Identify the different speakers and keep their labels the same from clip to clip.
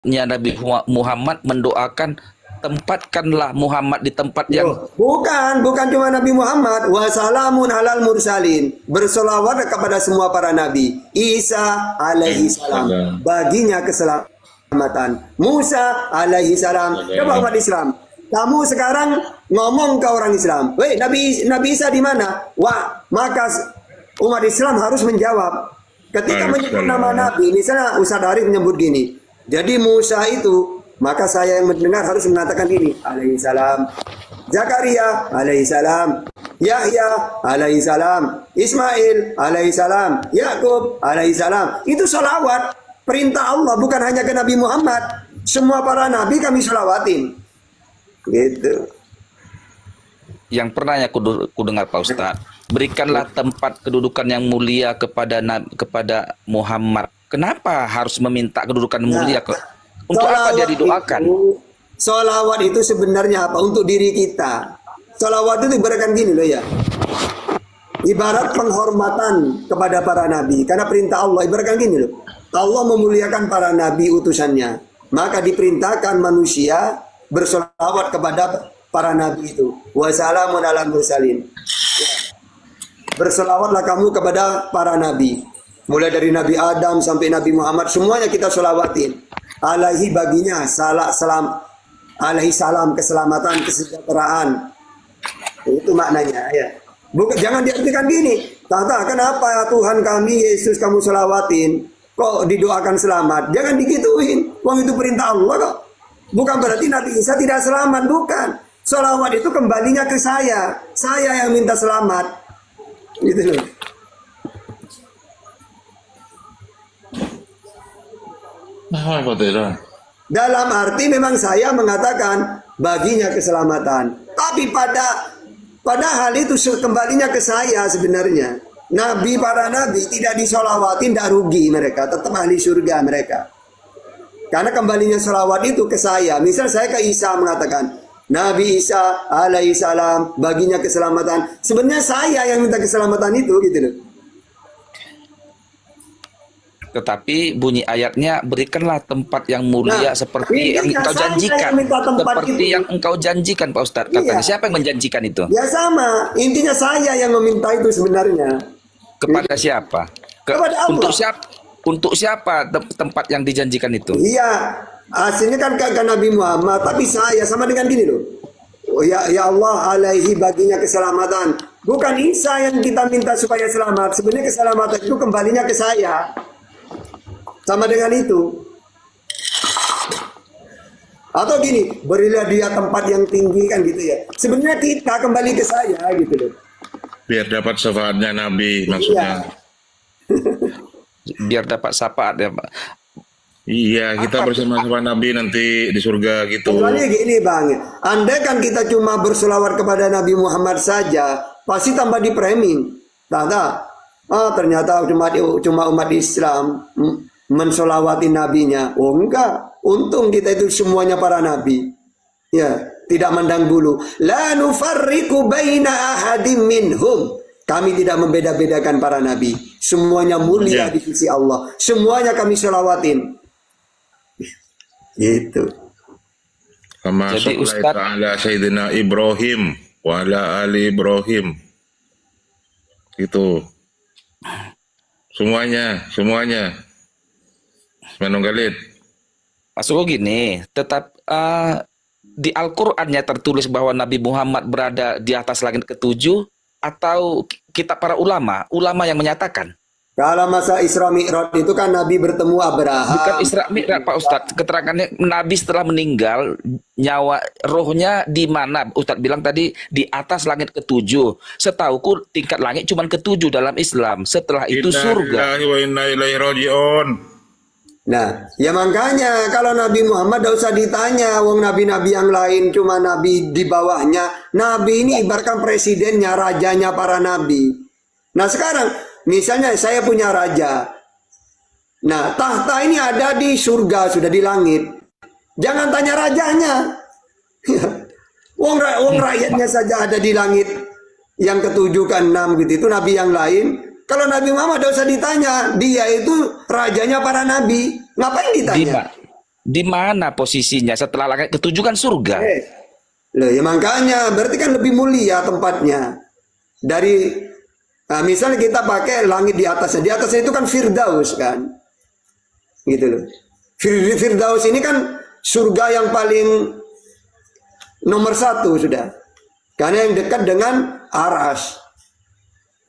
Speaker 1: Nabi Muhammad mendoakan tempatkanlah Muhammad di tempat yang
Speaker 2: bukan cuma Nabi Muhammad. Wassalamun alal mursalin, bersolawat kepada semua para nabi. Isa alaihi salam, baginya keselamatan. Musa alaihi salam. Coba umat Islam, kamu sekarang ngomong ke orang Islam, weh, Nabi Isa di mana? Wah, maka umat Islam harus menjawab ketika menyebut nama Nabi. Misalnya Ustaz Arif menyebut gini, jadi Musa itu, maka saya yang mendengar harus mengatakan ini, alaihi salam. Zakaria alaihi salam, Yahya alaihi salam, Ismail alaihi salam, Yakub alaihi salam. Itu sholawat, perintah Allah, bukan hanya ke Nabi Muhammad. Semua para nabi kami sholawatin. Gitu.
Speaker 1: Yang pernah ku dengar Pak Ustadz, berikanlah tempat kedudukan yang mulia kepada Muhammad. Kenapa harus meminta kedudukan mulia? Untuk apa dia didoakan?
Speaker 2: Sholawat itu sebenarnya apa? Untuk diri kita. Sholawat itu ibaratkan gini loh ya. Ibarat penghormatan kepada para nabi. Karena perintah Allah ibaratkan gini loh. Allah memuliakan para nabi utusannya. Maka diperintahkan manusia bersolawat kepada para nabi itu. Wassalamun ala mursalin. Bersolawatlah kamu kepada para nabi. Mulai dari Nabi Adam sampai Nabi Muhammad, semuanya kita solawatin. Alaihi baginya alaihi salam, keselamatan, kesejahteraan. Itu maknanya ya. Bukan, jangan diartikan gini, Tata, kenapa Tuhan kami Yesus kamu solawatin, kok didoakan selamat? Jangan digituin. Wong itu perintah Allah kok. Bukan berarti Nabi Isa tidak selamat, bukan. Solawat itu kembalinya ke saya yang minta selamat. Gitu loh. Dalam arti memang saya mengatakan baginya keselamatan. Tapi pada hal itu kembalinya ke saya sebenarnya. Para nabi tidak disolawatin, tidak rugi mereka, tetap ahli surga mereka. Karena kembalinya solawat itu ke saya. Misal saya ke Isa mengatakan, Nabi Isa alaihi salam, baginya keselamatan. Sebenarnya saya yang minta keselamatan itu, gitu loh.
Speaker 1: Tetapi bunyi ayatnya, berikanlah tempat yang mulia seperti yang engkau janjikan. Seperti yang engkau janjikan, Pak Ustadz. Katanya, siapa yang menjanjikan itu?
Speaker 2: Ya sama, intinya saya yang meminta itu sebenarnya.
Speaker 1: Kepada siapa?
Speaker 2: Kepada Allah.
Speaker 1: Untuk siapa tempat yang dijanjikan itu?
Speaker 2: Iya, aslinya kan ke Nabi Muhammad, tapi saya sama dengan gini loh. Oh ya Allah, alaihi baginya keselamatan. Bukan Isa yang kita minta supaya selamat. Sebenarnya keselamatan itu kembalinya ke saya. Sama dengan itu. Atau gini, berilah dia tempat yang tinggi kan gitu ya. Sebenarnya kita kembali ke saya gitu loh.
Speaker 3: Biar dapat syafaatnya Nabi maksudnya.
Speaker 1: Biar dapat syafaat ya Pak.
Speaker 3: Iya, kita bersama-sama Nabi nanti di surga gitu.
Speaker 2: Soalnya gini Bang, andai kan kita cuma berselawat kepada Nabi Muhammad saja, pasti tambah di framing. Ternyata cuma umat Islam mensolawati nabinya. Oh enggak, untung kita itu semuanya para nabi. Ya, tidak mandang bulu. La nufarriqu baina ahadim minhum. Kami tidak membeda-bedakan para nabi. Semuanya mulia di sisi Allah. Semuanya kami solawatin. Gitu.
Speaker 3: Kama shollaita ala Sayyidina Ibrahim wa ala ali Ibrahim. Gitu. Semuanya. Menunggalit.
Speaker 1: Masuk gini, tetap di Al-Qur'annya tertulis bahwa Nabi Muhammad berada di atas langit ketujuh, atau kita para ulama yang menyatakan?
Speaker 2: Kalau masa Isra Mi'raj itu kan Nabi bertemu Abraham.
Speaker 1: Bukan Isra Mi'raj Pak Ustadz, keterangannya Nabi setelah meninggal, nyawa rohnya di mana? Ustadz bilang tadi di atas langit ketujuh. Setauku tingkat langit cuma ketujuh dalam Islam. Setelah itu surga.
Speaker 3: Wa inna ilaihi raji'un.
Speaker 2: Nah, ya makanya kalau Nabi Muhammad tidak usah ditanya, wong nabi-nabi yang lain cuma nabi di bawahnya. Nabi ini ibaratkan presidennya, rajanya para nabi. Nah sekarang, misalnya saya punya raja. Nah, tahta ini ada di surga, sudah di langit. Jangan tanya rajanya. Wong rakyatnya saja ada di langit. Yang ketujuh, keenam gitu. Itu nabi yang lain. Kalau Nabi Muhammad tidak usah ditanya, dia itu rajanya para nabi. Ngapain ditanya?
Speaker 1: Di mana posisinya setelah langit ketujuh kan surga?
Speaker 2: Loh, ya makanya berarti kan lebih mulia tempatnya dari misalnya kita pakai langit di atasnya. Di atasnya itu kan Firdaus kan, gitu loh. Firdaus ini kan surga yang paling nomor satu sudah, karena yang dekat dengan Aras,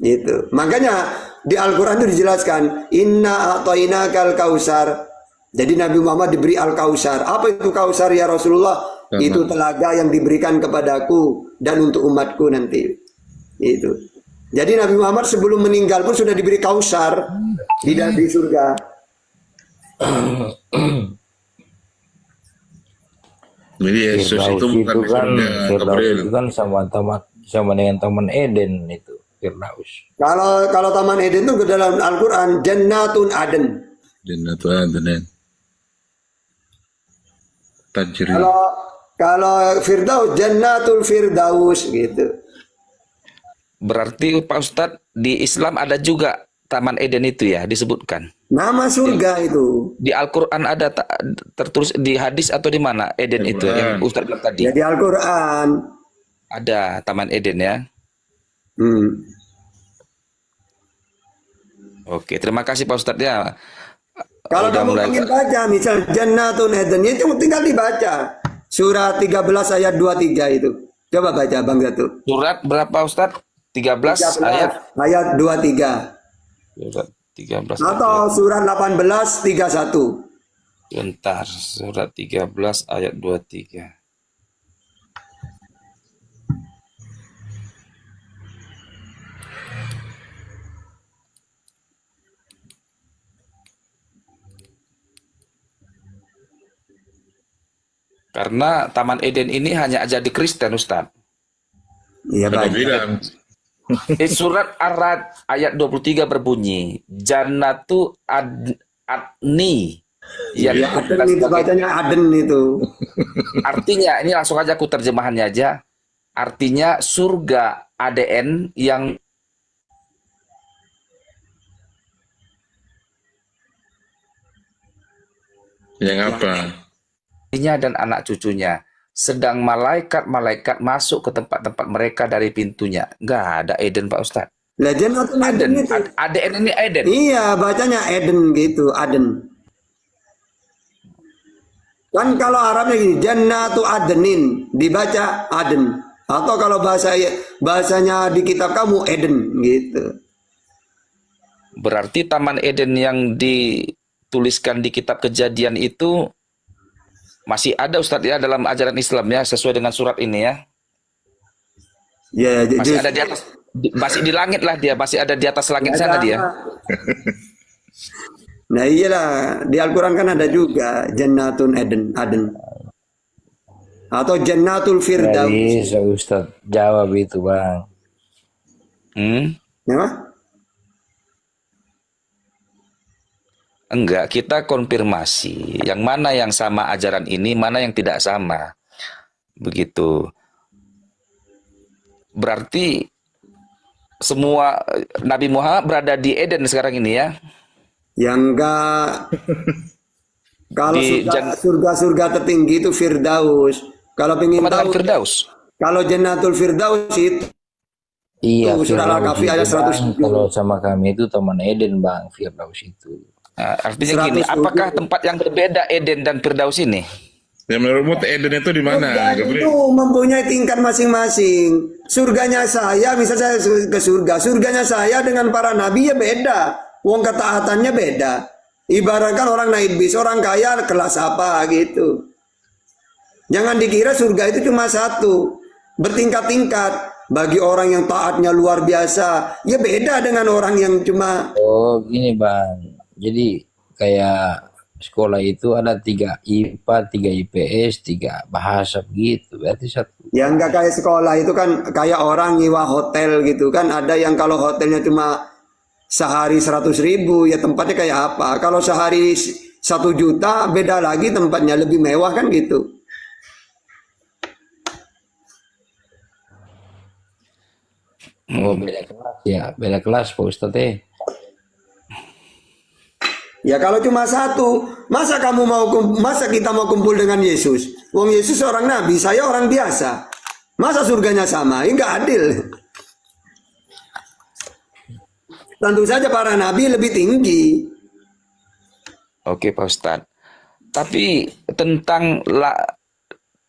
Speaker 2: gitu. Makanya di Al-Quran itu dijelaskan, Inna a'tainakal kausar. Jadi Nabi Muhammad diberi Al-Kausar. Apa itu Kausar ya Rasulullah? Itu telaga yang diberikan kepadaku dan untuk umatku nanti. Itu. Jadi Nabi Muhammad sebelum meninggal pun sudah diberi Kausar di surga.
Speaker 3: Jadi Yesus itu bukan di
Speaker 4: kan,
Speaker 3: surga,
Speaker 4: Firdaus
Speaker 3: Gabriel.
Speaker 4: itu kan sama dengan Taman Eden itu Firdaus.
Speaker 2: Kalau Taman Eden itu ke dalam Al-Quran Jannatun Aden.
Speaker 3: Jannatul Adnan. Tajri.
Speaker 2: Kalau Firdaus Jannatul Firdaus gitu.
Speaker 1: Berarti Pak Ustadz di Islam ada juga Taman Eden itu ya disebutkan.
Speaker 2: Nama surga itu.
Speaker 1: Di Al-Quran ada tertulis di hadis atau di mana Eden itu yang Ustadz bilang tadi?
Speaker 2: Ya di Al-Quran.
Speaker 1: Ada Taman Eden ya. Oke, terima kasih Pak Ustadz ya.
Speaker 2: Kalau
Speaker 1: Udah
Speaker 2: kamu
Speaker 1: mulai-
Speaker 2: ingin baca misal Jannatun Eden itu tinggal dibaca. Surat 13 ayat 23 itu. Coba baca Bang Zatu.
Speaker 1: Surat berapa Ustadz? 13 ayat.
Speaker 2: ayat 23.
Speaker 1: Surat 13
Speaker 2: Atau
Speaker 1: ayat.
Speaker 2: surat 18 31.
Speaker 1: Bentar, surat 13 ayat 23. Karena Taman Eden ini hanya jadi Kristen, Ustadz.
Speaker 2: Iya
Speaker 3: Siapa
Speaker 2: Bang.
Speaker 3: bilang?
Speaker 1: Surat Ar-Ra'd ayat 23 berbunyi, Jannatu Adni. Yang
Speaker 2: Ya, Aden itu bacanya Aden itu.
Speaker 1: artinya, ini langsung aja aku terjemahannya aja. Artinya surga ADN yang
Speaker 3: Yang apa?
Speaker 1: dan anak cucunya. Sedang malaikat-malaikat masuk ke tempat-tempat mereka dari pintunya. Nggak ada Eden, Pak Ustadz.
Speaker 2: Lah Jannatun Aden
Speaker 1: Aden,
Speaker 2: itu.
Speaker 1: ADN ini Eden.
Speaker 2: Iya, bacanya Eden gitu, Aden. Kan kalau Arabnya gini, Jannatu Adenin, dibaca Aden. Atau kalau bahasanya di kitab kamu Eden gitu.
Speaker 1: Berarti Taman Eden yang dituliskan di kitab Kejadian itu masih ada Ustadz ya dalam ajaran Islam ya, sesuai dengan surat ini ya.
Speaker 2: Ya,
Speaker 1: Masih ada di atas, masih di langit lah dia, masih ada di atas langit sana dia.
Speaker 2: Nah iyalah, di Al-Quran kan ada juga Jannatun Aden. Atau Jannatul
Speaker 4: Nggak
Speaker 2: Firdaus.
Speaker 4: bisa Ustaz jawab itu Bang.
Speaker 2: Ya?
Speaker 1: Enggak, kita konfirmasi yang mana yang sama ajaran ini, mana yang tidak sama. Begitu. Berarti semua Nabi Muhammad berada di Eden sekarang ini ya.
Speaker 2: Yang enggak. Kalau
Speaker 1: Di
Speaker 2: surga tertinggi itu Firdaus. Kalau pengen
Speaker 1: Taman
Speaker 2: tahu,
Speaker 1: Firdaus.
Speaker 2: kalau Jannatul Firdaus itu
Speaker 4: Iya,
Speaker 2: surah
Speaker 4: Firdaus
Speaker 2: Al-Kahfi
Speaker 4: itu,
Speaker 2: ayat
Speaker 4: Bang.
Speaker 2: 107.
Speaker 4: Kalau sama kami itu Taman Eden Bang, Firdaus itu.
Speaker 1: Nah, artinya gini,
Speaker 2: 107.
Speaker 1: apakah tempat yang berbeda Eden dan Firdaus ini?
Speaker 3: Ya menurutmu Eden itu di mana,
Speaker 2: Surga itu
Speaker 3: Gabriel?
Speaker 2: mempunyai tingkat masing-masing. Surganya saya, misal saya ke surga, surganya saya dengan para nabi ya beda. Wong ketaatannya beda. Ibaratkan orang naik bis, orang kaya kelas apa gitu. Jangan dikira surga itu cuma satu, bertingkat-tingkat. Bagi orang yang taatnya luar biasa, ya beda dengan orang yang cuma
Speaker 4: Oh, gini Bang. Jadi kayak sekolah itu ada 3 IPA, 3 IPS, 3 bahasa gitu. Berarti satu.
Speaker 2: ya nggak kayak sekolah itu kan kayak orang nyewa hotel gitu kan. Ada yang kalau hotelnya cuma sehari 100.000 ya tempatnya kayak apa. Kalau sehari 1 juta beda lagi tempatnya lebih mewah kan gitu.
Speaker 4: Oh, beda kelas ya. Beda kelas Pak Ustadz.
Speaker 2: Ya kalau cuma satu, masa kita mau kumpul dengan Yesus? Wong Yesus seorang nabi, saya orang biasa. Masa surganya sama? Ini nggak adil. Tentu saja para nabi lebih tinggi.
Speaker 1: Oke, Pak Ustadz. Tapi tentang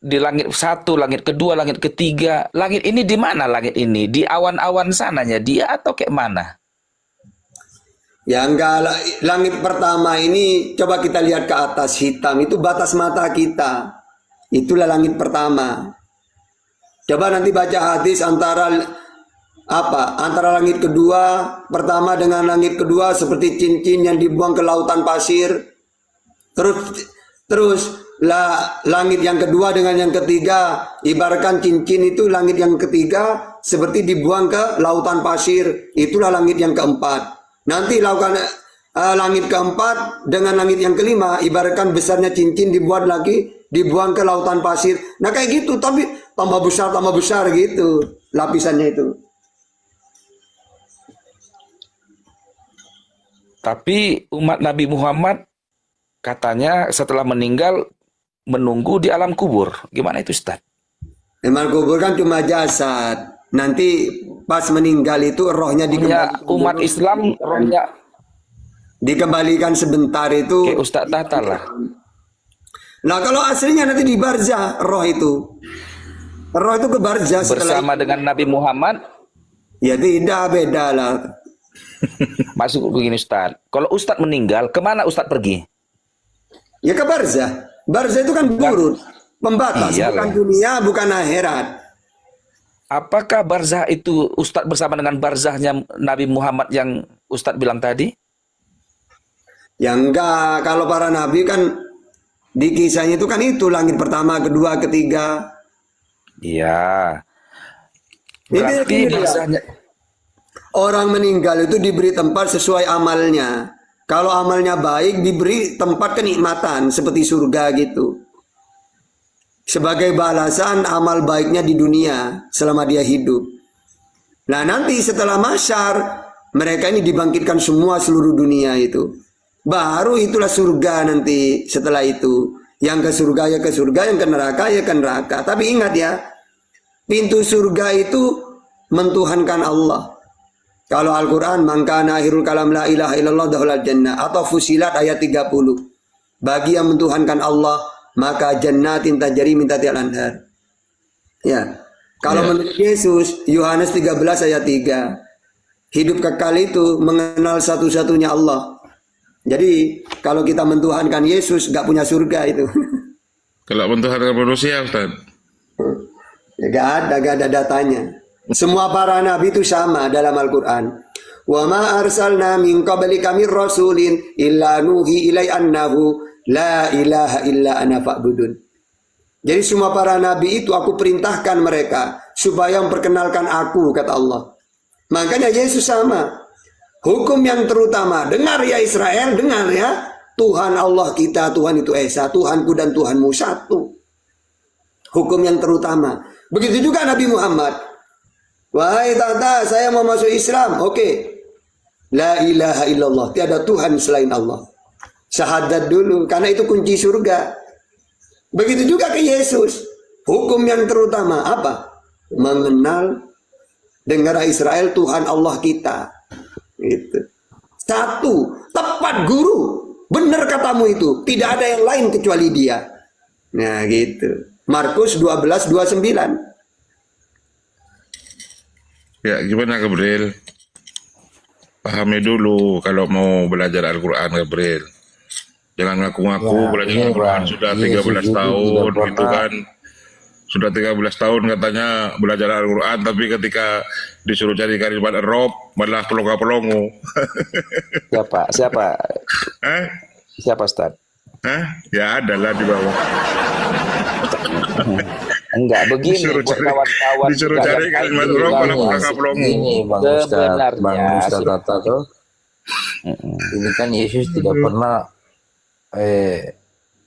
Speaker 1: di langit satu, langit kedua, langit ketiga, langit ini di mana langit ini? Di awan-awan sananya dia atau kayak mana?
Speaker 2: Ya enggak, langit pertama ini coba kita lihat ke atas hitam, itu batas mata kita. Itulah langit pertama. Coba nanti baca hadis antara langit kedua pertama dengan langit kedua seperti cincin yang dibuang ke lautan pasir. Terus langit yang kedua dengan yang ketiga, ibaratkan cincin itu langit yang ketiga seperti dibuang ke lautan pasir. Itulah langit yang keempat. Nanti lakukan langit keempat dengan langit yang kelima, ibaratkan besarnya cincin dibuang ke lautan pasir. Nah kayak gitu, tapi tambah besar gitu lapisannya itu.
Speaker 1: Tapi umat Nabi Muhammad katanya setelah meninggal menunggu di alam kubur. Gimana itu, Ustaz?
Speaker 2: Alam kubur kan cuma jasad. Nanti pas meninggal itu rohnya dikembalikan.
Speaker 1: Umat Islam rohnya
Speaker 2: dikembalikan sebentar itu.
Speaker 1: Kayak Ustaz Tata lah.
Speaker 2: Nah kalau aslinya nanti di barzah roh itu. Roh itu ke barzah
Speaker 1: bersama dengan Nabi Muhammad.
Speaker 2: Ya tidak, beda lah.
Speaker 1: Masuk begini Ustaz. Kalau Ustaz meninggal, kemana Ustaz pergi?
Speaker 2: Ya ke barzah. Barzah itu kan burut, pembatas, bukan dunia, bukan akhirat.
Speaker 1: Apakah barzah itu Ustadz bersama dengan barzahnya Nabi Muhammad yang Ustadz bilang tadi?
Speaker 2: Ya enggak, kalau para nabi kan di kisahnya itu kan itu langit pertama, kedua, ketiga.
Speaker 1: Iya. Berarti barzahnya
Speaker 2: orang meninggal itu diberi tempat sesuai amalnya. Kalau amalnya baik diberi tempat kenikmatan seperti surga gitu. Sebagai balasan amal baiknya di dunia selama dia hidup. Nah nanti setelah masyar mereka ini dibangkitkan semua seluruh dunia itu. Baru itulah surga nanti setelah itu. Yang ke surga ya ke surga, yang ke neraka ya ke neraka. Tapi ingat ya, pintu surga itu mentuhankan Allah. Kalau Al-Quran, mangkana akhirul kalam la ilaha illallah dahulal jannah. Atau Fusilat ayat 30. Bagi yang mentuhankan Allah, maka jannatin tajri min tahtiha al-anhar. Ya. Kalau menurut Yesus, Yohanes 13 ayat 3. Hidup kekal itu mengenal satu-satunya Allah. Jadi, kalau kita mentuhankan Yesus, gak punya surga itu.
Speaker 3: Kalau mentuhankan manusia, Ustaz?
Speaker 2: Ya, gak ada datanya. Semua para nabi itu sama dalam Al-Quran. Wa ma arsalna min qablika mir rasulin illa nuhi ilai annahu la ilaha illa ana fa'budun. Jadi semua para nabi itu aku perintahkan mereka supaya memperkenalkan aku, kata Allah. Makanya Yesus sama. Hukum yang terutama, dengar ya Israel, dengar ya. Tuhan Allah kita, Tuhan itu Esa, Tuhanku dan Tuhanmu satu. Hukum yang terutama. Begitu juga Nabi Muhammad. Wahai tata, saya mau masuk Islam. Oke. La ilaha illallah, tiada Tuhan selain Allah. Syahadat dulu, karena itu kunci surga. Begitu juga ke Yesus. Hukum yang terutama apa? Mengenal, dengar Israel, Tuhan Allah kita. Itu. Satu, tepat guru. Benar katamu itu. Tidak ada yang lain kecuali dia. Nah gitu. Markus 12:29.
Speaker 3: Ya, gimana Gabriel? Pahami dulu kalau mau belajar Al-Quran, Gabriel. Jangan ngaku-ngaku belajar Al-Quran sudah 13 tahun gitu kan. Sudah 13 tahun katanya belajar Al-Quran, tapi ketika disuruh cari kalimat Arab malah pelongo-pelongo.
Speaker 1: Siapa? Siapa Ustaz?
Speaker 3: Ya adalah di bawah.
Speaker 1: Enggak begini buat kawan-kawan.
Speaker 3: Disuruh cari kalimat Arab malah pelongo-pelongo.
Speaker 4: Ini Bang Ustaz Tata tuh. Ini kan Yesus tidak pernah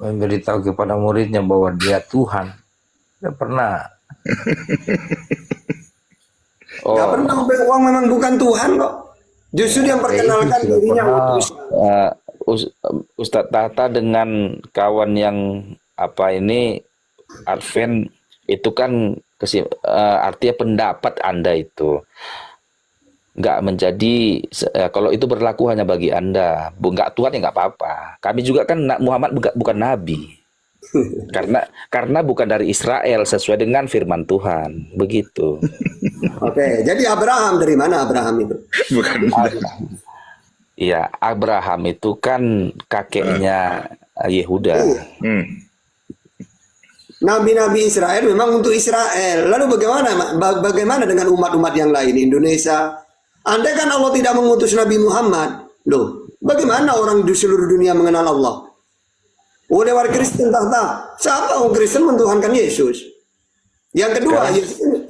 Speaker 4: memberitahu kepada muridnya bahwa dia Tuhan. Tidak pernah.
Speaker 2: Gak pernah. Uang memang bukan Tuhan kok. Justru dia memperkenalkan dirinya utus.
Speaker 1: Ustadz Tata dengan kawan yang apa ini Advent itu kan artinya pendapat Anda itu nggak menjadi kalau itu berlaku hanya bagi Anda, nggak Tuhan ya nggak apa-apa. Kami juga kan Muhammad bukan nabi. Karena bukan dari Israel sesuai dengan firman Tuhan, begitu.
Speaker 2: Oke, jadi Abraham dari mana Abraham itu?
Speaker 3: Bukan.
Speaker 1: Iya, Abraham itu kan kakeknya Yehuda.
Speaker 2: Nabi-nabi Israel memang untuk Israel. Lalu bagaimana dengan umat-umat yang lain Indonesia? Andai kan Allah tidak mengutus Nabi Muhammad, loh, bagaimana orang di seluruh dunia mengenal Allah? Oleh warga Kristen siapa orang Kristen mentuhankan Yesus? Yang kedua,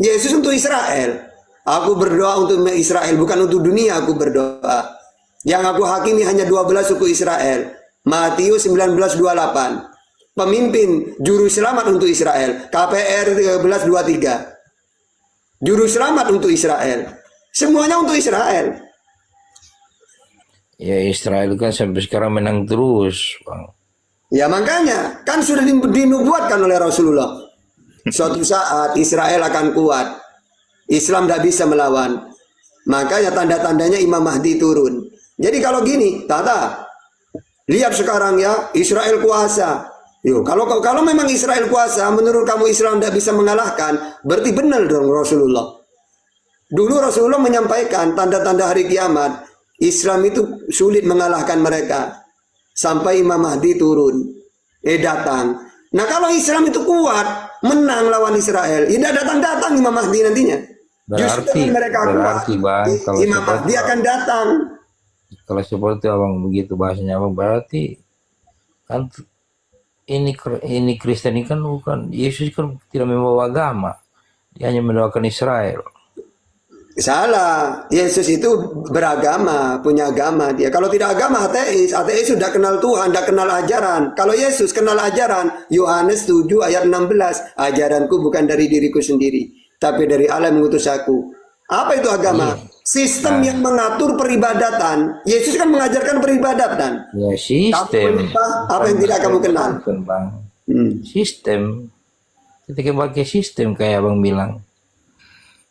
Speaker 2: Yesus untuk Israel. Aku berdoa untuk Israel, bukan untuk dunia aku berdoa. Yang aku hakimi hanya 12 suku Israel. Matius 19:28. Pemimpin juru selamat untuk Israel. KPR 13:23. Juru selamat untuk Israel. Semuanya untuk Israel.
Speaker 4: Ya Israel kan sampai sekarang menang terus, Bang.
Speaker 2: Ya makanya kan sudah dinubuatkan oleh Rasulullah. Suatu saat Israel akan kuat. Islam tidak bisa melawan. Makanya tanda-tandanya Imam Mahdi turun. Jadi kalau gini, Tata, lihat sekarang ya, Israel kuasa. Yo, kalau memang Israel kuasa, menurut kamu Islam tidak bisa mengalahkan, berarti benar dong Rasulullah. Dulu Rasulullah menyampaikan tanda-tanda hari kiamat, Islam itu sulit mengalahkan mereka. Sampai Imam Mahdi turun, datang. Nah kalau Islam itu kuat, menang lawan Israel, tidak datang-datang Imam Mahdi nantinya. Justru mereka kuat,
Speaker 4: Bang, kalau
Speaker 2: Imam Mahdi akan datang.
Speaker 4: Kalau seperti abang begitu bahasanya abang, berarti kan ini Kristen ini kan bukan, Yesus kan tidak membawa agama, dia hanya mendoakan Israel.
Speaker 2: Salah, Yesus itu beragama, punya agama dia. Kalau tidak agama, ateis sudah kenal Tuhan, tidak kenal ajaran. Kalau Yesus kenal ajaran, Yohanes 7 ayat 16, ajaranku bukan dari diriku sendiri, tapi dari Allah yang mengutus aku. Apa itu agama? Sistem yang mengatur peribadatan. Yesus kan mengajarkan peribadatan.
Speaker 4: Ya sistem.
Speaker 2: Apa yang tidak kamu kenal?
Speaker 4: Bang. Sistem. Ketika pakai sistem kayak abang bilang.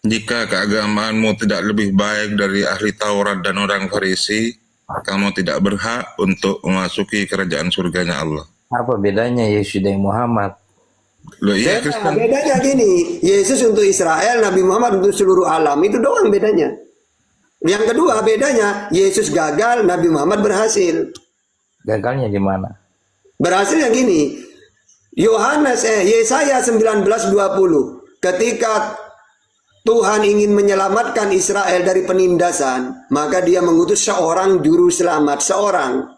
Speaker 3: Jika keagamaanmu tidak lebih baik dari ahli Taurat dan orang Farisi, kamu tidak berhak untuk memasuki kerajaan surganya Allah.
Speaker 4: Apa bedanya Yesus dan Muhammad?
Speaker 3: Loh, iya, Kristen.
Speaker 2: Bedanya gini, Yesus untuk Israel, Nabi Muhammad untuk seluruh alam, itu doang bedanya. Yang kedua bedanya, Yesus gagal, Nabi Muhammad berhasil.
Speaker 4: Gagalnya di mana?
Speaker 2: Berhasil yang gini, Yesaya 19:20, ketika Tuhan ingin menyelamatkan Israel dari penindasan, maka dia mengutus seorang juru selamat, seorang.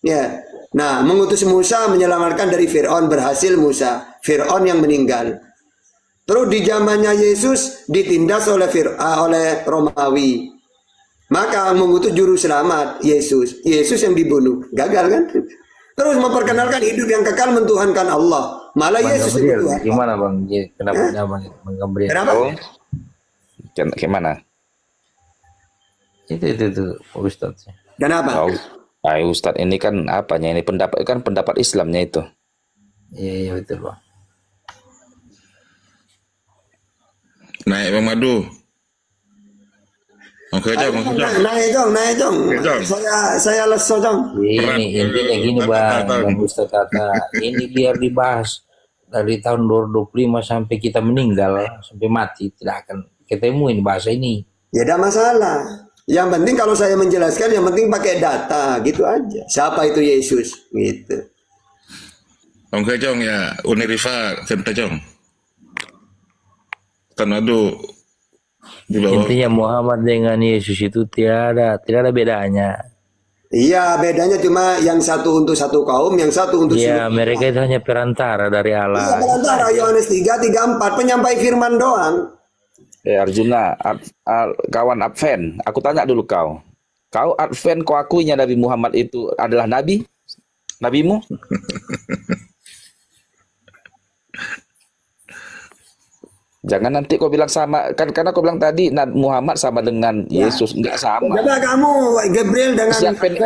Speaker 2: Ya. Nah, mengutus Musa menyelamatkan dari Fir'aun, berhasil Musa. Fir'aun yang meninggal. Terus di zamannya Yesus ditindas oleh Romawi. Maka mengutus juru selamat, Yesus. Yesus yang dibunuh. Gagal kan? Terus memperkenalkan hidup yang kekal mentuhankan Allah. Malah
Speaker 4: Bang
Speaker 2: Yesus
Speaker 4: Gabriel,
Speaker 2: itu Tuhan.
Speaker 4: gimana Bang? Kenapa Bang Gabriel?
Speaker 2: Kenapa?
Speaker 1: Gimana?
Speaker 4: Itu Ustadz.
Speaker 2: Kenapa?
Speaker 1: Ustadz ini kan apanya? Ini pendapat Islamnya itu.
Speaker 4: Iya betul Bang.
Speaker 3: Naik Bang Madu. Oke, Jong.
Speaker 2: Naik Jong. Saya leso, Jong.
Speaker 4: Ini intinya gini Bang Ustadz Tata. Ini biar dibahas dari tahun 2025 sampai kita meninggal, sampai mati, tidak akan ketemu ini bahasa ini.
Speaker 2: Ya tidak masalah. Yang penting kalau saya menjelaskan, yang penting pakai data, gitu aja. Siapa itu Yesus, gitu.
Speaker 3: Oke, Jong ya, Unirifa Kenta Jong. Tanadu di bawah.
Speaker 4: Intinya Muhammad dengan Yesus itu tidak ada bedanya.
Speaker 2: Iya, bedanya cuma yang satu untuk satu kaum, yang satu untuk
Speaker 4: Iya,
Speaker 2: seluruh.
Speaker 4: mereka itu hanya perantara dari
Speaker 2: Iya,
Speaker 4: Allah.
Speaker 2: perantara Yohanes 3:4, penyampai firman doang.
Speaker 1: Arjuna, kawan Advent, aku tanya dulu kau. Kau Advent, kau akuinya Nabi Muhammad itu adalah nabi? Nabimu? Jangan nanti kau bilang sama, kan karena kau bilang tadi Nabi Muhammad sama dengan Yesus, enggak sama.
Speaker 2: Coba kamu Gabriel dengan
Speaker 1: Si Advent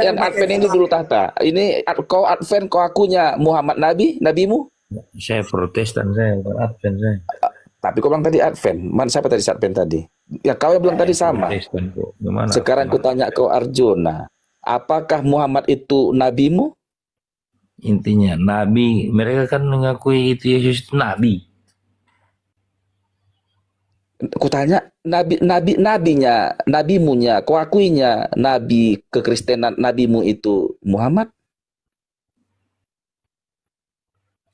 Speaker 1: ini dulu Tata. Ini kau Advent, kau akunya Muhammad nabimu.
Speaker 4: Saya Protestan, saya bukan Advent saya.
Speaker 1: Tapi kau bilang tadi Advent. Mana siapa tadi Advent tadi? Ya kau yang bilang tadi sama.
Speaker 4: Protestan kok. Gimana?
Speaker 1: Sekarang ku tanya kau Arjuna, apakah Muhammad itu nabimu?
Speaker 4: Intinya nabi, mereka kan mengakui itu Yesus itu nabi.
Speaker 1: Ku tanya nabimunya, kau akuinya nabi kekristenan nabimu itu Muhammad?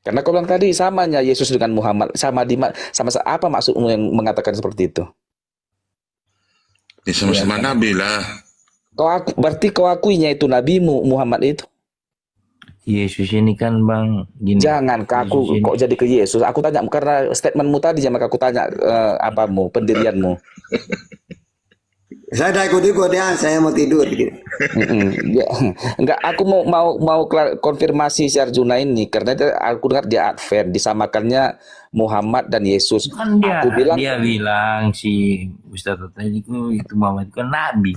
Speaker 1: Karena kau bilang tadi samanya Yesus dengan Muhammad, sama apa maksudmu yang mengatakan seperti itu?
Speaker 3: Ya sama-sama nabi lah.
Speaker 1: Berarti kau akuinya itu nabimu Muhammad itu?
Speaker 4: Yesus ini kan bang gini.
Speaker 1: Jangan aku kok jadi ke Yesus. Aku tanya karena statementmu tadi, maka aku tanya pendirianmu.
Speaker 2: Saya udah ikut-ikut ya, saya mau tidur gitu.
Speaker 1: Ya, enggak, aku mau konfirmasi si Arjuna ini karena aku dengar dia Advent, disamakannya Muhammad dan Yesus.
Speaker 4: Kan
Speaker 1: Aku
Speaker 4: dia bilang si Ustaz tadi itu Muhammad itu kan nabi.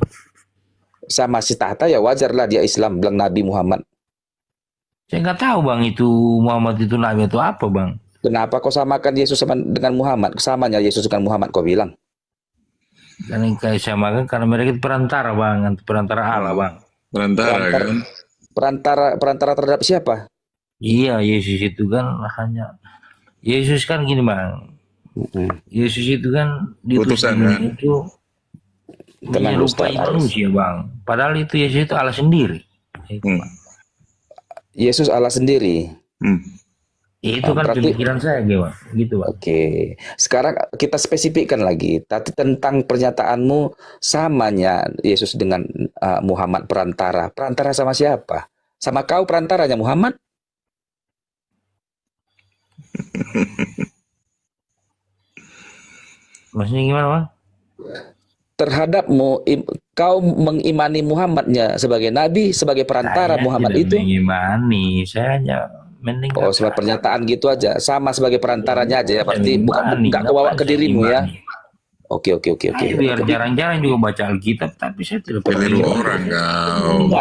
Speaker 1: Sama si Tahta ya wajar lah dia Islam bilang Nabi Muhammad.
Speaker 4: Saya nggak tahu bang itu Muhammad itu nabi atau apa bang.
Speaker 1: Kenapa kau samakan Yesus dengan Muhammad? Samanya Yesus dengan Muhammad kau bilang.
Speaker 4: Karena kayak samakan karena mereka itu perantara bang, perantara Allah bang.
Speaker 1: Perantara terhadap siapa?
Speaker 4: Iya Yesus itu kan hanya Yesus kan gini bang. Yesus itu kan
Speaker 3: Utusan kan?
Speaker 4: Itu menyerupai manusia bang. Padahal itu Yesus itu Allah sendiri. Itu, bang.
Speaker 1: Yesus Allah sendiri.
Speaker 4: Itu kan
Speaker 1: berarti,
Speaker 4: pemikiran saya gitu Bang.
Speaker 1: Oke. Sekarang kita spesifikkan lagi. Tadi tentang pernyataanmu samanya Yesus dengan Muhammad perantara. Perantara sama siapa? Sama kau perantaranya Muhammad?
Speaker 4: Maksudnya gimana Bang?
Speaker 1: Terhadapmu, kau mengimani Muhammadnya sebagai nabi, sebagai perantara
Speaker 4: saya
Speaker 1: Muhammad
Speaker 4: tidak
Speaker 1: itu?
Speaker 4: Mengimani, saya hanya mendengar.
Speaker 1: Oh, sebagai pernyataan gitu aja, sama sebagai perantaranya aja ya, berarti bukan nggak kebawa ke dirimu ya? Oke.
Speaker 4: Biar jarang-jarang juga baca Alkitab, tapi saya tidak pernah.
Speaker 3: Keliru orang kau.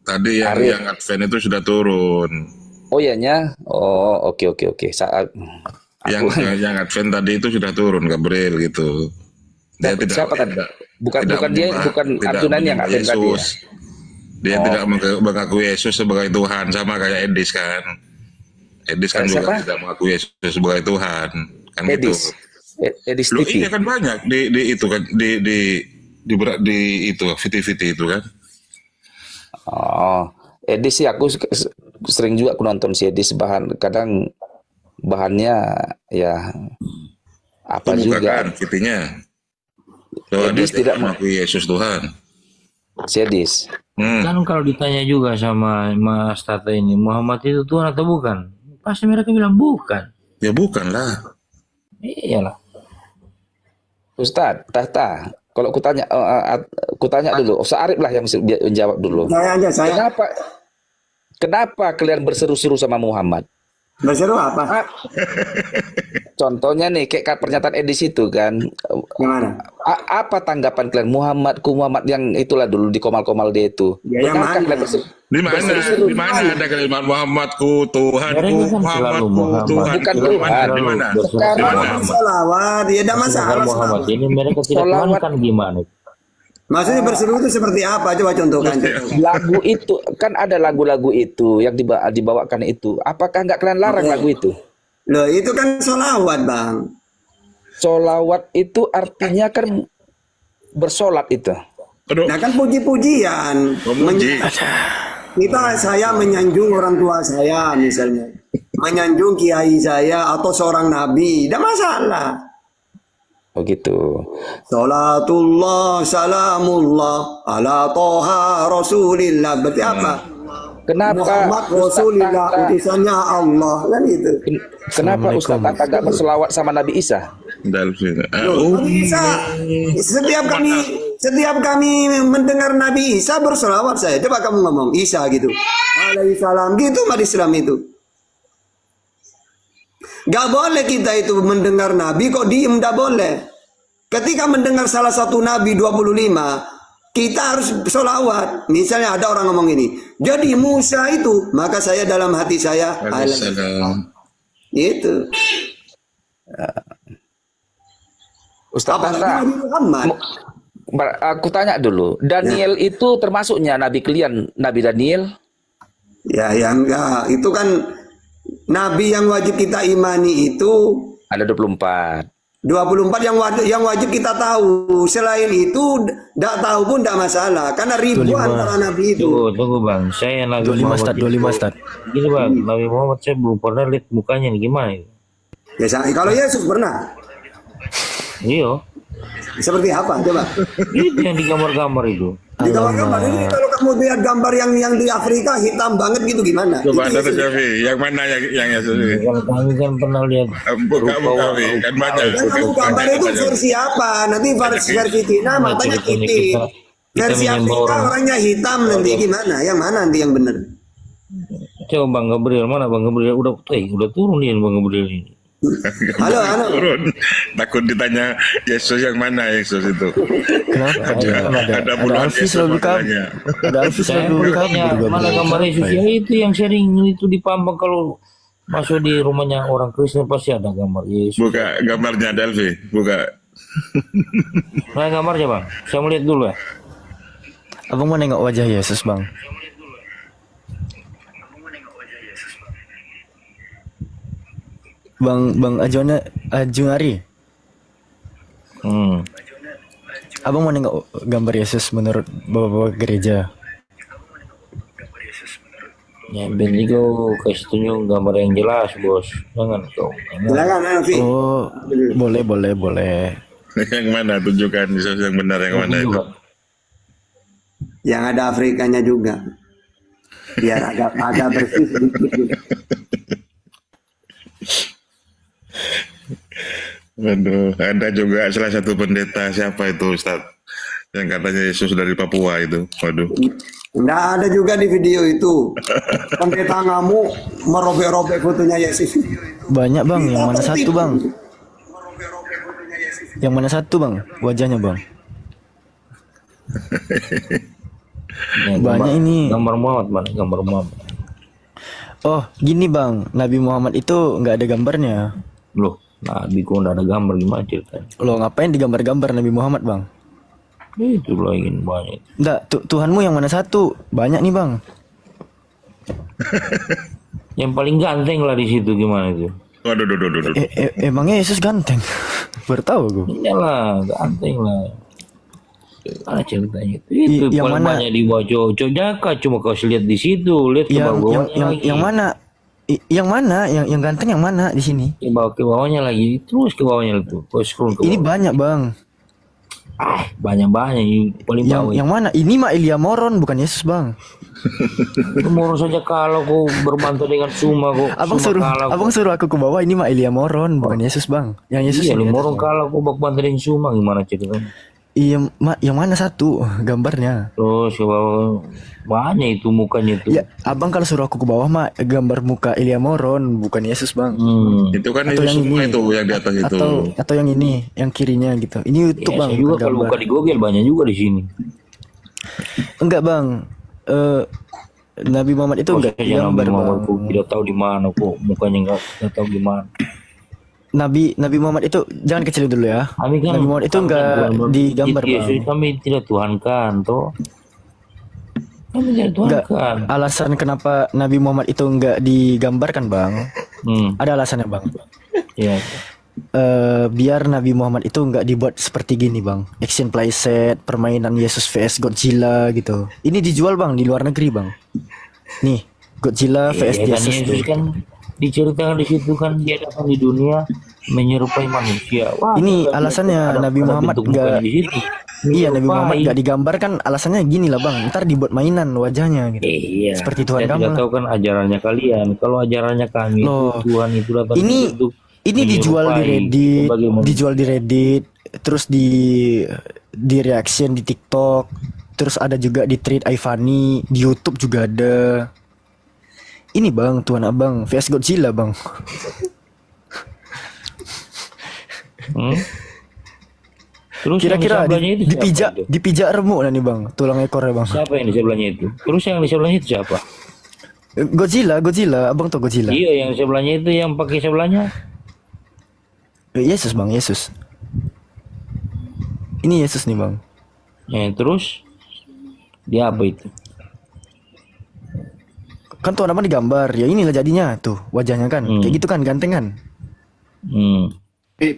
Speaker 3: Tadi yang Advent itu sudah turun.
Speaker 1: Oh iyanya, oh oke. Saat
Speaker 3: yang Advent tadi itu sudah turun Gabriel gitu. Dia
Speaker 1: siapa tadi? Bukan Arjuna yang Advent tadi ya?
Speaker 3: Dia tidak mengakui Yesus sebagai Tuhan, sama kayak Edis kan. Edis kan juga tidak mengakui Yesus sebagai Tuhan, kan
Speaker 1: Edis.
Speaker 3: gitu.
Speaker 1: Edis
Speaker 3: Loh,
Speaker 1: TV.
Speaker 3: iya kan banyak di itu kan di itu VT itu kan.
Speaker 1: Oh, Edis sih aku sering juga aku nonton si Edis, kadang bahannya ya apa
Speaker 3: itu
Speaker 1: juga.
Speaker 3: Kan VT-nya. Bahwa
Speaker 1: Edis
Speaker 3: dia
Speaker 1: tidak
Speaker 3: mengakui Yesus Tuhan.
Speaker 1: Si Edis.
Speaker 4: Kan kalau ditanya juga sama Mas Tata ini, Muhammad itu Tuhan atau bukan? Pasti mereka bilang bukan.
Speaker 3: Ya bukan lah.
Speaker 4: Iyalah.
Speaker 1: Ustadz, Tahta, kalau kutanya dulu, Ustaz Arif lah yang menjawab dulu.
Speaker 2: Saya.
Speaker 1: Kenapa kalian berseru-seru sama Muhammad?
Speaker 2: Berseru apa?
Speaker 1: Contohnya nih, kayak pernyataan Edis itu kan.
Speaker 2: Gimana?
Speaker 1: Apa tanggapan kalian? Muhammad yang itulah dulu di komal-komal dia itu.
Speaker 2: Ya, yang mana?
Speaker 3: Di mana ada kalimat Muhammadku, Tuhanku, Muhammadku, Tuhan.
Speaker 1: Bukan Tuhan.
Speaker 3: Di mana?
Speaker 2: Sekarang salawat, ya ada masalah.
Speaker 4: Muhammad ini mereka tidak Tuhan kan gimana?
Speaker 2: Maksudnya berseru itu seperti apa? Coba contohkan.
Speaker 1: Lagu itu kan ada lagu-lagu itu yang dibawakan itu. Apakah nggak kalian larang lagu itu?
Speaker 2: Loh, itu kan sholawat, Bang.
Speaker 1: Sholawat itu artinya kan bersolat itu.
Speaker 2: Nah kan puji-pujian. Saya menyanjung orang tua saya misalnya. Menyanjung kiai saya atau seorang nabi. Tidak masalah.
Speaker 1: Oh gitu.
Speaker 2: Salatullah salamullah ala toha rasulillah. Berarti apa?
Speaker 1: Kenapa
Speaker 2: Muhammad Rasulullah utusannya Allah kan itu.
Speaker 1: Kenapa Ustaz Tata gak berselawat sama Nabi Isa?
Speaker 2: Nabi Isa. Setiap kami mendengar Nabi Isa berselawat saya. Coba kamu ngomong Isa gitu. Alaihissalam gitu umat Islam itu. Gak boleh kita itu mendengar Nabi kok diem, gak boleh. Ketika mendengar salah satu Nabi 25, kita harus sholawat. Misalnya ada orang ngomong ini, jadi Musa itu, maka saya dalam hati saya,
Speaker 3: Waalaikumsalam.
Speaker 2: itu.
Speaker 1: Ustaz
Speaker 2: Apalagi
Speaker 1: Tata,
Speaker 2: Nabi Muhammad.
Speaker 1: aku tanya dulu, Daniel itu termasuknya Nabi kalian, Nabi Daniel?
Speaker 2: Ya, yang enggak, itu kan Nabi yang wajib kita imani itu
Speaker 1: Ada 24.
Speaker 2: 24 yang wajib kita tahu. Selain itu enggak tahu pun enggak masalah karena ribuan
Speaker 4: 25.
Speaker 2: para nabi itu.
Speaker 4: Tunggu bang, saya Nabi
Speaker 5: 25
Speaker 4: Muhammad
Speaker 5: Ustaz,
Speaker 4: itu-
Speaker 5: 25 Ustaz.
Speaker 4: Gini bang, Nabi Muhammad saya belum pernah lihat mukanya nih, gimana itu?
Speaker 2: Ya, kalau Yesus pernah.
Speaker 4: Iya,
Speaker 2: Seperti apa coba?
Speaker 4: itu yang di gambar-gambar itu.
Speaker 2: Di gambar-gambar ini kalau kamu lihat gambar yang di Afrika hitam banget gitu gimana?
Speaker 3: Coba
Speaker 2: Itu
Speaker 3: Dr.
Speaker 2: Yesus.
Speaker 3: Syafi, yang mana yang Yesus ini?
Speaker 4: Kalau kami kan pernah lihat
Speaker 3: Buka, Wi. Kan banyak.
Speaker 2: Dan kamu gambar itu versi apa? Nanti versi Cina matanya
Speaker 4: ceritanya
Speaker 2: putih.
Speaker 4: kita
Speaker 2: Versi
Speaker 4: menyembah
Speaker 2: Afrika
Speaker 4: orang.
Speaker 2: orangnya hitam nanti gimana? Yang mana nanti yang benar?
Speaker 4: Coba Bang Gabriel, mana Bang Gabriel? Udah turun dia Bang Gabriel ini.
Speaker 2: Halo.
Speaker 3: Turun. Takut ditanya Yesus yang mana Yesus itu.
Speaker 5: Kenapa?
Speaker 3: Ada puluhan
Speaker 5: Alfi
Speaker 3: Yesus
Speaker 5: selalu kabur.
Speaker 3: masalahnya.
Speaker 5: Ada Alfi
Speaker 4: Saya
Speaker 5: selalu
Speaker 4: bertanya,
Speaker 5: kabur.
Speaker 4: mana gambar Yesus? Ya itu yang sering itu dipambang kalau masuk di rumahnya orang Kristen pasti ada gambar Yesus.
Speaker 3: Buka gambarnya Delvi. Buka.
Speaker 4: Nah gambarnya Bang, saya mau lihat dulu ya.
Speaker 5: Abang mau nengok wajah Yesus, Bang. Bang Ajunari. Abang mau nengok gambar Yesus menurut bapak-bapak gereja.
Speaker 4: Ya Ben juga kasih tunjuk gambar yang jelas bos, jangan kau.
Speaker 2: Silakan Alfi.
Speaker 5: Oh, boleh.
Speaker 3: Yang mana? Tunjukkan Yesus yang benar yang mana itu.
Speaker 2: Yang ada Afrikanya juga. Biar agak bersih sedikit.
Speaker 3: Waduh, ada juga salah satu pendeta siapa itu Ustaz? Yang katanya Yesus dari Papua itu. Waduh.
Speaker 2: Nggak ada juga di video itu. Pendeta ngamuk merobek-robek fotonya Yesus.
Speaker 5: Banyak, Bang. Yang mana satu, Bang? Yang mana satu, Bang? Wajahnya, Bang. Banyak ini.
Speaker 4: Gambar Muhammad mana? Gambar Muhammad.
Speaker 5: Oh, gini, Bang. Nabi Muhammad itu nggak ada gambarnya.
Speaker 4: Loh, Nabi kok nggak ada gambar gimana ceritanya?
Speaker 5: Lo ngapain digambar-gambar Nabi Muhammad, Bang?
Speaker 4: Itu loh ingin banyak.
Speaker 5: Enggak, Tuhanmu yang mana satu? Banyak nih, Bang.
Speaker 4: Yang paling ganteng lah di situ gimana itu?
Speaker 3: Waduh.
Speaker 5: Emangnya Yesus ganteng? Baru tahu gue.
Speaker 4: Iyalah, ganteng lah. Mana ceritanya itu? Itu
Speaker 5: yang
Speaker 4: paling
Speaker 5: mana?
Speaker 4: banyak di bawah cowok Jaka, cuma kau lihat di situ, lihat ke bawahnya lagi.
Speaker 5: Yang mana? Yang mana? Yang ganteng yang mana di sini?
Speaker 4: Ke bawahnya lagi, terus ke bawahnya itu. Kau scroll ke
Speaker 5: Ini
Speaker 4: bawah.
Speaker 5: banyak, Bang.
Speaker 4: Banyak ini paling bawah.
Speaker 5: Yang mana? Ini mah Elia Moron, bukan Yesus, Bang.
Speaker 4: Moro saja kalau kau berbantu dengan Suma kau.
Speaker 5: Abang suruh aku ke bawah. Ini mah Elia Moron, bukan Yesus, Bang. Yang Yesus
Speaker 4: Iya,
Speaker 5: ini.
Speaker 4: Moro kalau kau berbantu dengan Suma gimana ceritanya?
Speaker 5: Iya, yang mana satu gambarnya?
Speaker 4: Terus ke bawah banyak itu mukanya itu.
Speaker 5: Ya, abang kalau suruh aku ke bawah mah gambar muka Elia Moron, bukan Yesus, Bang.
Speaker 3: Itu kan
Speaker 5: Atau
Speaker 3: Yesus
Speaker 5: yang
Speaker 3: semua
Speaker 5: ini.
Speaker 3: itu yang di atas itu.
Speaker 5: Atau yang ini, yang kirinya gitu. Ini YouTube,
Speaker 4: Ya,
Speaker 5: Bang.
Speaker 4: saya juga
Speaker 5: bukan
Speaker 4: kalau
Speaker 5: gambar.
Speaker 4: buka di Google banyak juga di sini.
Speaker 5: Enggak, Bang. Nabi Muhammad itu enggak
Speaker 4: Maksudnya
Speaker 5: gambar,
Speaker 4: Nabi Muhammad
Speaker 5: Bang.
Speaker 4: kok tidak tahu di mana kok mukanya nggak tahu gimana.
Speaker 5: Nabi Muhammad itu jangan kecilin dulu ya.
Speaker 4: Kami kan
Speaker 5: Nabi Muhammad itu enggak digambar,
Speaker 4: Yesus
Speaker 5: Bang.
Speaker 4: kami tidak tuhankan toh. Kami tidak
Speaker 5: Enggak.
Speaker 4: tuhankan.
Speaker 5: Alasan kenapa Nabi Muhammad itu enggak digambarkan, Bang? Ada alasannya, Bang.
Speaker 4: Ya.
Speaker 5: Biar Nabi Muhammad itu enggak dibuat seperti gini, Bang. Action playset, permainan Yesus vs Godzilla gitu. Ini dijual, Bang, di luar negeri, Bang. Nih, Godzilla vs
Speaker 4: Kan
Speaker 5: Yesus
Speaker 4: Yesus
Speaker 5: tuh.
Speaker 4: kan diceritakan di situ kan dia datang di dunia menyerupai manusia. Wah,
Speaker 5: Ini
Speaker 4: ada-
Speaker 5: alasannya
Speaker 4: ada-
Speaker 5: Nabi
Speaker 4: ada
Speaker 5: Muhammad
Speaker 4: bentuk mukanya
Speaker 5: enggak.
Speaker 4: di situ.
Speaker 5: Iya, Nabi Muhammad
Speaker 4: Menyerupai.
Speaker 5: enggak digambarkan, alasannya gini lah, Bang. Ntar dibuat mainan wajahnya gitu.
Speaker 4: Iya.
Speaker 5: Seperti Tuhan
Speaker 4: Saya
Speaker 5: kamu
Speaker 4: tidak
Speaker 5: lah.
Speaker 4: tahu kan ajarannya kalian. Kalau ajarannya kami
Speaker 5: Loh,
Speaker 4: Tuhan itu datang
Speaker 5: Ini
Speaker 4: untuk
Speaker 5: dijual di
Speaker 4: menyerupai
Speaker 5: Reddit,
Speaker 4: sebagai manusia.
Speaker 5: dijual di Reddit, terus di reaction di TikTok, terus ada juga di thread iFunny, di YouTube juga ada. Ini, Bang, Tuhan Abang vs Godzilla, Bang.
Speaker 4: Hmm? Terus yang di
Speaker 5: Kira-kira
Speaker 4: sebelahnya itu siapa
Speaker 5: dipijak
Speaker 4: itu?
Speaker 5: dipijak remuk nih bang, tulang ekornya bang.
Speaker 4: Siapa yang di sebelahnya itu? Terus yang di sebelahnya itu siapa?
Speaker 5: Godzilla, abang tuh Godzilla.
Speaker 4: Iya, yang di sebelahnya itu yang pakai sebelahnya.
Speaker 5: Yesus bang, Yesus. Ini Yesus nih bang.
Speaker 4: Terus dia apa itu?
Speaker 5: Kan tuh nama digambar, ya inilah jadinya tuh wajahnya kan, kayak gitu kan, ganteng kan.
Speaker 6: Pi.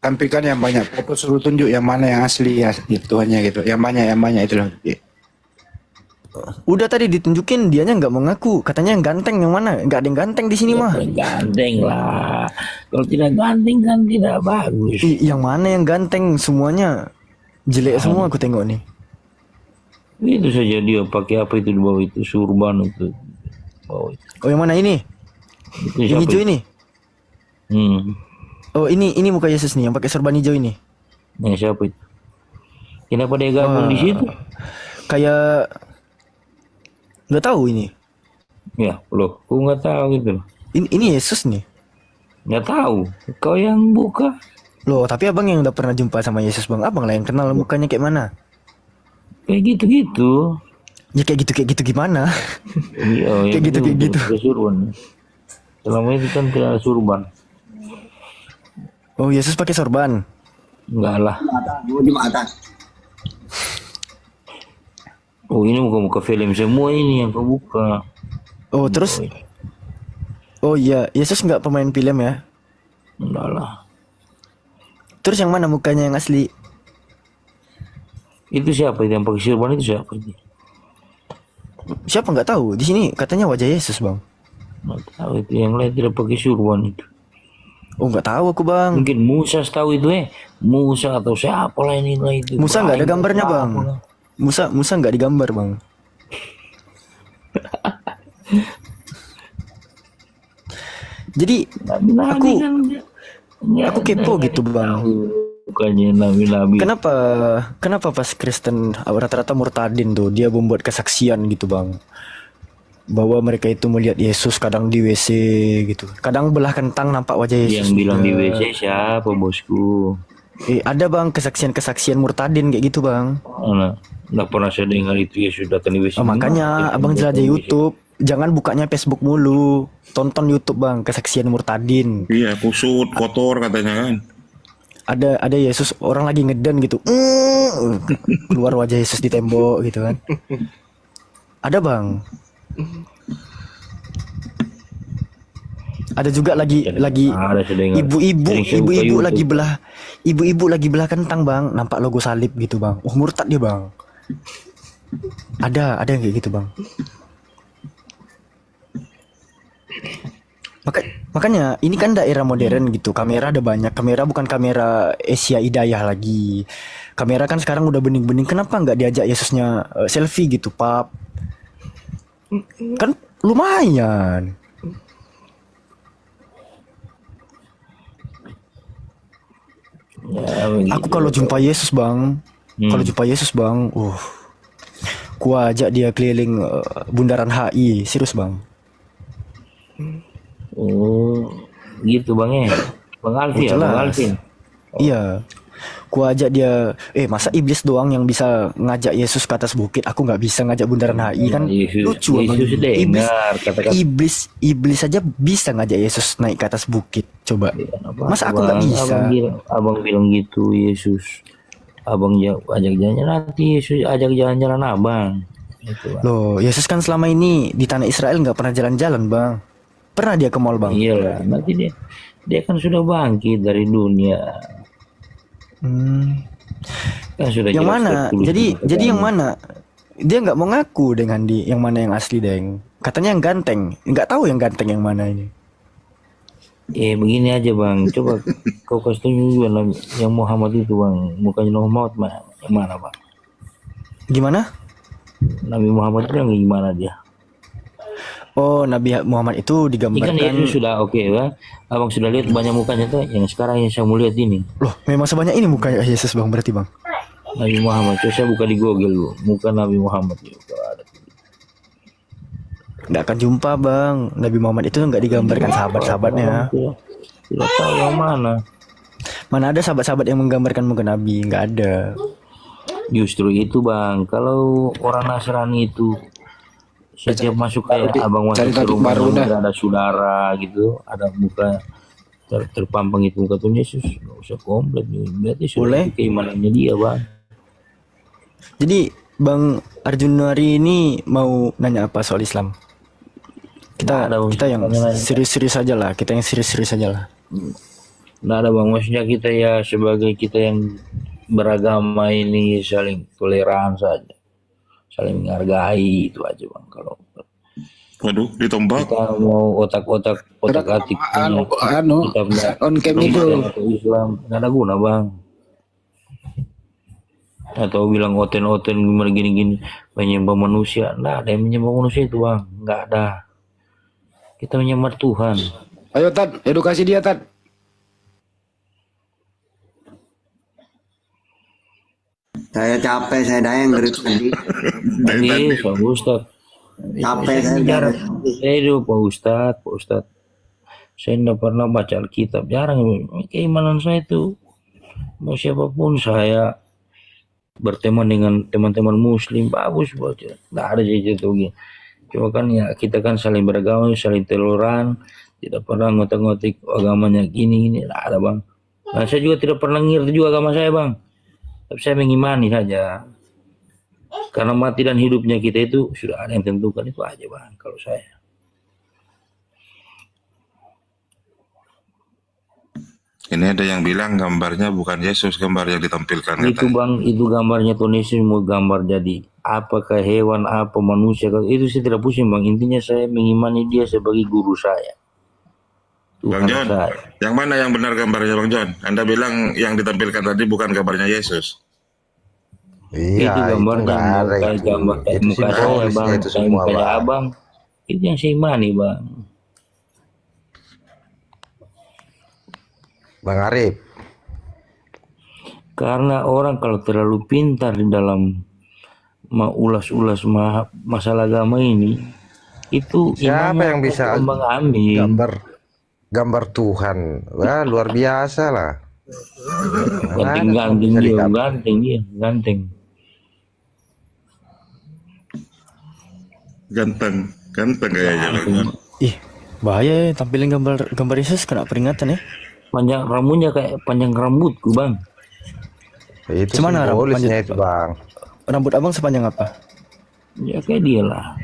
Speaker 6: Tampilkan yang banyak foto, suruh tunjuk yang mana yang asli ya Tuhannya gitu. Yang banyak itu loh. Pi.
Speaker 5: Udah tadi ditunjukin, dianya nggak mau ngaku, katanya yang ganteng yang mana? Nggak ada yang ganteng di sini mah.
Speaker 4: Ganteng lah. Kalau tidak ganteng kan tidak bagus.
Speaker 5: Yang mana yang ganteng? Semuanya jelek semua aku tengok nih.
Speaker 4: Itu saja dia pakai apa itu di bawah itu, surban itu. Bawah itu.
Speaker 5: Oh yang mana ini?
Speaker 4: Itu
Speaker 5: Yang
Speaker 4: siapa
Speaker 5: hijau
Speaker 4: itu?
Speaker 5: ini? Oh ini muka Yesus nih yang pakai sorban hijau ini.
Speaker 4: Yang siapa itu? Kenapa dia gabung di situ?
Speaker 5: Kayak nggak tahu ini.
Speaker 4: Ya, loh, aku nggak tahu gitu loh.
Speaker 5: Ini Yesus nih.
Speaker 4: Nggak tahu. Kau yang buka.
Speaker 5: Loh, tapi abang yang udah pernah jumpa sama Yesus bang, abang lah yang kenal mukanya kayak mana?
Speaker 4: Kayak gitu-gitu.
Speaker 5: Ya kayak gitu gimana?
Speaker 4: Iya,
Speaker 5: Kayak gitu.
Speaker 4: Pakai surban. Selama itu kan tidak ada surban.
Speaker 5: Oh Yesus pakai sorban.
Speaker 4: Enggak lah.
Speaker 2: Jumatan.
Speaker 4: Oh ini muka-muka film semua ini yang kau buka.
Speaker 5: Oh terus? Oh iya, Yesus nggak pemain film ya?
Speaker 4: Enggak lah.
Speaker 5: Terus yang mana mukanya yang asli?
Speaker 4: Itu siapa yang pakai surban itu siapa itu?
Speaker 5: Siapa nggak tahu. Di sini katanya wajah Yesus bang.
Speaker 4: Nggak tahu itu yang lain tidak pakai surban itu.
Speaker 5: Oh nggak tahu aku bang.
Speaker 4: Mungkin Musa tahu itu Musa atau siapa lah ini lah itu.
Speaker 5: Musa nggak ada
Speaker 4: Banyak
Speaker 5: gambarnya
Speaker 4: siapa
Speaker 5: bang.
Speaker 4: lah.
Speaker 5: Musa nggak digambar bang. Jadi
Speaker 4: Nabi-nabi
Speaker 5: aku
Speaker 4: kan nggak
Speaker 5: aku kepo
Speaker 4: ada
Speaker 5: gitu bang.
Speaker 4: Bukannya nabi-nabi.
Speaker 5: Kenapa pas Kristen rata-rata murtadin tuh dia membuat kesaksian gitu bang, bahwa mereka itu melihat Yesus kadang di WC gitu, kadang belah kentang nampak wajah Yesus.
Speaker 4: Yang bilang di
Speaker 5: juga.
Speaker 4: WC siapa bosku?
Speaker 5: Ada bang kesaksian murtadin kayak gitu bang.
Speaker 4: Nggak pernah saya dengar itu Yesus datang di WC.
Speaker 5: Oh, makanya abang jelajah YouTube, jangan bukanya Facebook mulu, tonton YouTube bang, kesaksian murtadin.
Speaker 3: Iya, kusut, kotor katanya kan.
Speaker 5: Ada Yesus orang lagi ngeden gitu, keluar wajah Yesus di tembok gitu kan. Ada bang. Ada juga lagi
Speaker 4: Ada saya dengar.
Speaker 5: ibu-ibu lagi belah kentang bang, nampak logo salib gitu bang. Oh murtad dia bang. Ada yang kayak gitu bang. Makanya ini kan daerah modern gitu, kamera ada banyak, kamera bukan kamera Asia Hidayah lagi. Kamera kan sekarang udah bening-bening, kenapa nggak diajak Yesusnya selfie gitu pap? Kan lumayan.
Speaker 4: Ya,
Speaker 5: Aku kalau jumpa Yesus bang, ku ajak dia keliling bundaran HI, serius bang.
Speaker 4: Oh, gitu bang ya. Bang Alvin ya, Bang Alvin.
Speaker 5: Iya. Ku ajak dia, masa iblis doang yang bisa ngajak Yesus ke atas bukit, aku nggak bisa ngajak bundaran HI kan? Lucu banget. Iblis saja bisa ngajak Yesus naik ke atas bukit. Coba. Masa aku nggak bisa?
Speaker 4: Abang bilang gitu Yesus. Abang ajak jalan-jalan, nanti Yesus ajak jalan-jalan abang. Itu, bang.
Speaker 5: Loh, Yesus kan selama ini di tanah Israel nggak pernah jalan-jalan bang. Pernah dia ke mall bang?
Speaker 4: Iya lah, nanti dia kan sudah bangkit dari dunia. Kan sudah
Speaker 5: Yang
Speaker 4: jelas
Speaker 5: mana?
Speaker 4: tertulis
Speaker 5: Jadi
Speaker 4: di
Speaker 5: yang mana? Dia nggak mau ngaku dengan yang mana yang asli deng. Katanya yang ganteng. Nggak tahu yang ganteng yang mana ini.
Speaker 4: Begini aja bang, coba kau kasih tunjuk juga yang Muhammad itu bang, mukanya Muhammad yang mana bang?
Speaker 5: Gimana?
Speaker 4: Nabi Muhammad itu yang gimana dia?
Speaker 5: Oh, Nabi Muhammad itu
Speaker 4: Ini kan
Speaker 5: digambarkan.
Speaker 4: Yesus sudah oke bang, abang sudah lihat banyak mukanya tuh, yang sekarang yang saya mau lihat ini.
Speaker 5: Loh, memang sebanyak ini muka Yesus bang berarti bang?
Speaker 4: Nabi Muhammad, coba saya buka di Google dulu, muka Nabi Muhammad itu ada.
Speaker 5: Nggak akan jumpa bang. Nabi Muhammad itu nggak digambarkan sahabat-sahabatnya.
Speaker 4: Tidak tahu yang mana.
Speaker 5: Mana ada sahabat-sahabat yang menggambarkan muka Nabi? Nggak ada.
Speaker 4: Justru itu bang, kalau orang Nasrani itu setiap masuk kayak abang
Speaker 6: cari
Speaker 4: masuk ke
Speaker 6: topik
Speaker 4: rumah
Speaker 6: baru dah.
Speaker 4: ada saudara gitu, ada muka terpampang itu muka Tuhan Yesus, nggak usah komplit, berarti sudah
Speaker 5: Boleh.
Speaker 4: itu keimanannya dia bang.
Speaker 5: Jadi Bang Arjun hari ini mau nanya apa soal Islam?
Speaker 4: Nggak ada, Bang.
Speaker 5: Kita yang
Speaker 4: Nanya.
Speaker 5: serius-serius aja lah. Kita yang serius-serius aja lah.
Speaker 4: Nggak ada bang, maksudnya kita ya sebagai kita yang beragama ini saling toleran saja, saling menghargai, itu aja bang. Kalau
Speaker 3: Waduh, ditombak.
Speaker 4: kita mau otak-otak atik
Speaker 6: Anu,
Speaker 4: kita
Speaker 6: on cam itu.
Speaker 4: Kristen atau Islam nggak ada guna bang. Atau bilang oten-oten gimana gini-gini menyembah manusia, nggak ada yang menyembah manusia itu bang, nggak ada. Kita menyembah Tuhan.
Speaker 6: Ayo Tad, edukasi dia Tad.
Speaker 2: Saya capek, saya dayang dari tadi.
Speaker 4: Ini Pak Ustad.
Speaker 2: Capek saya
Speaker 4: Jarang.
Speaker 2: dari
Speaker 4: Saya itu Pak Ustad. Saya tidak pernah baca Alkitab, jarang. Keimanan saya itu mau siapapun saya berteman dengan teman-teman Muslim bagus baca. Tidak ada itu begini. Cuma kan ya kita kan saling beragama, saling toleran, tidak pernah ngotak-ngotik agamanya gini, tidak ada bang. Nah, saya juga tidak pernah ngerti juga agama saya bang. Tapi saya mengimani saja. Karena mati dan hidupnya kita itu sudah ada yang tentukan, itu aja bang kalau saya.
Speaker 3: Ini ada yang bilang gambarnya bukan Yesus, gambar yang ditampilkan.
Speaker 4: Itu
Speaker 3: katanya.
Speaker 4: bang, itu gambarnya Tuhan Yesus mau gambar jadi apakah hewan, apa manusia, itu saya tidak pusing bang. Intinya saya mengimani dia sebagai guru saya.
Speaker 3: Bang
Speaker 4: Tuhan
Speaker 3: John,
Speaker 4: saya.
Speaker 3: yang mana yang benar gambarnya Bang John? Anda bilang yang ditampilkan tadi bukan gambarnya Yesus.
Speaker 7: Iya,
Speaker 4: Itu gambarnya
Speaker 7: nggak
Speaker 4: mau
Speaker 7: ada
Speaker 4: kayak
Speaker 7: itu.
Speaker 4: gambar kayak
Speaker 7: Itu
Speaker 4: muka saya
Speaker 7: simbolisnya
Speaker 4: bang,
Speaker 7: itu
Speaker 4: kayak
Speaker 7: semua,
Speaker 4: mukanya
Speaker 7: Bang.
Speaker 4: abang. Itu yang saya imani bang.
Speaker 7: Bang Arif.
Speaker 4: Karena orang kalau terlalu pintar di dalam ulas-ulas masalah agama ini, itu
Speaker 7: Siapa
Speaker 4: imannya
Speaker 7: yang bisa
Speaker 4: terombang ambing.
Speaker 7: gambar Tuhan? Wah, luar biasa lah.
Speaker 4: Ganteng-ganteng
Speaker 7: Bisa
Speaker 4: dia,
Speaker 7: digambar.
Speaker 4: ganteng dia, ganteng.
Speaker 3: Ganteng kayaknya Bang John.
Speaker 5: Ih, bahaya ya tampilin gambar Yesus kena peringatan ya.
Speaker 4: Panjang rambutnya kayak panjang rambutku bang.
Speaker 7: Itu
Speaker 5: Cuman
Speaker 7: simbolisnya itu, Bang.
Speaker 5: Rambut abang sepanjang apa?
Speaker 4: Ya kayak dia lah.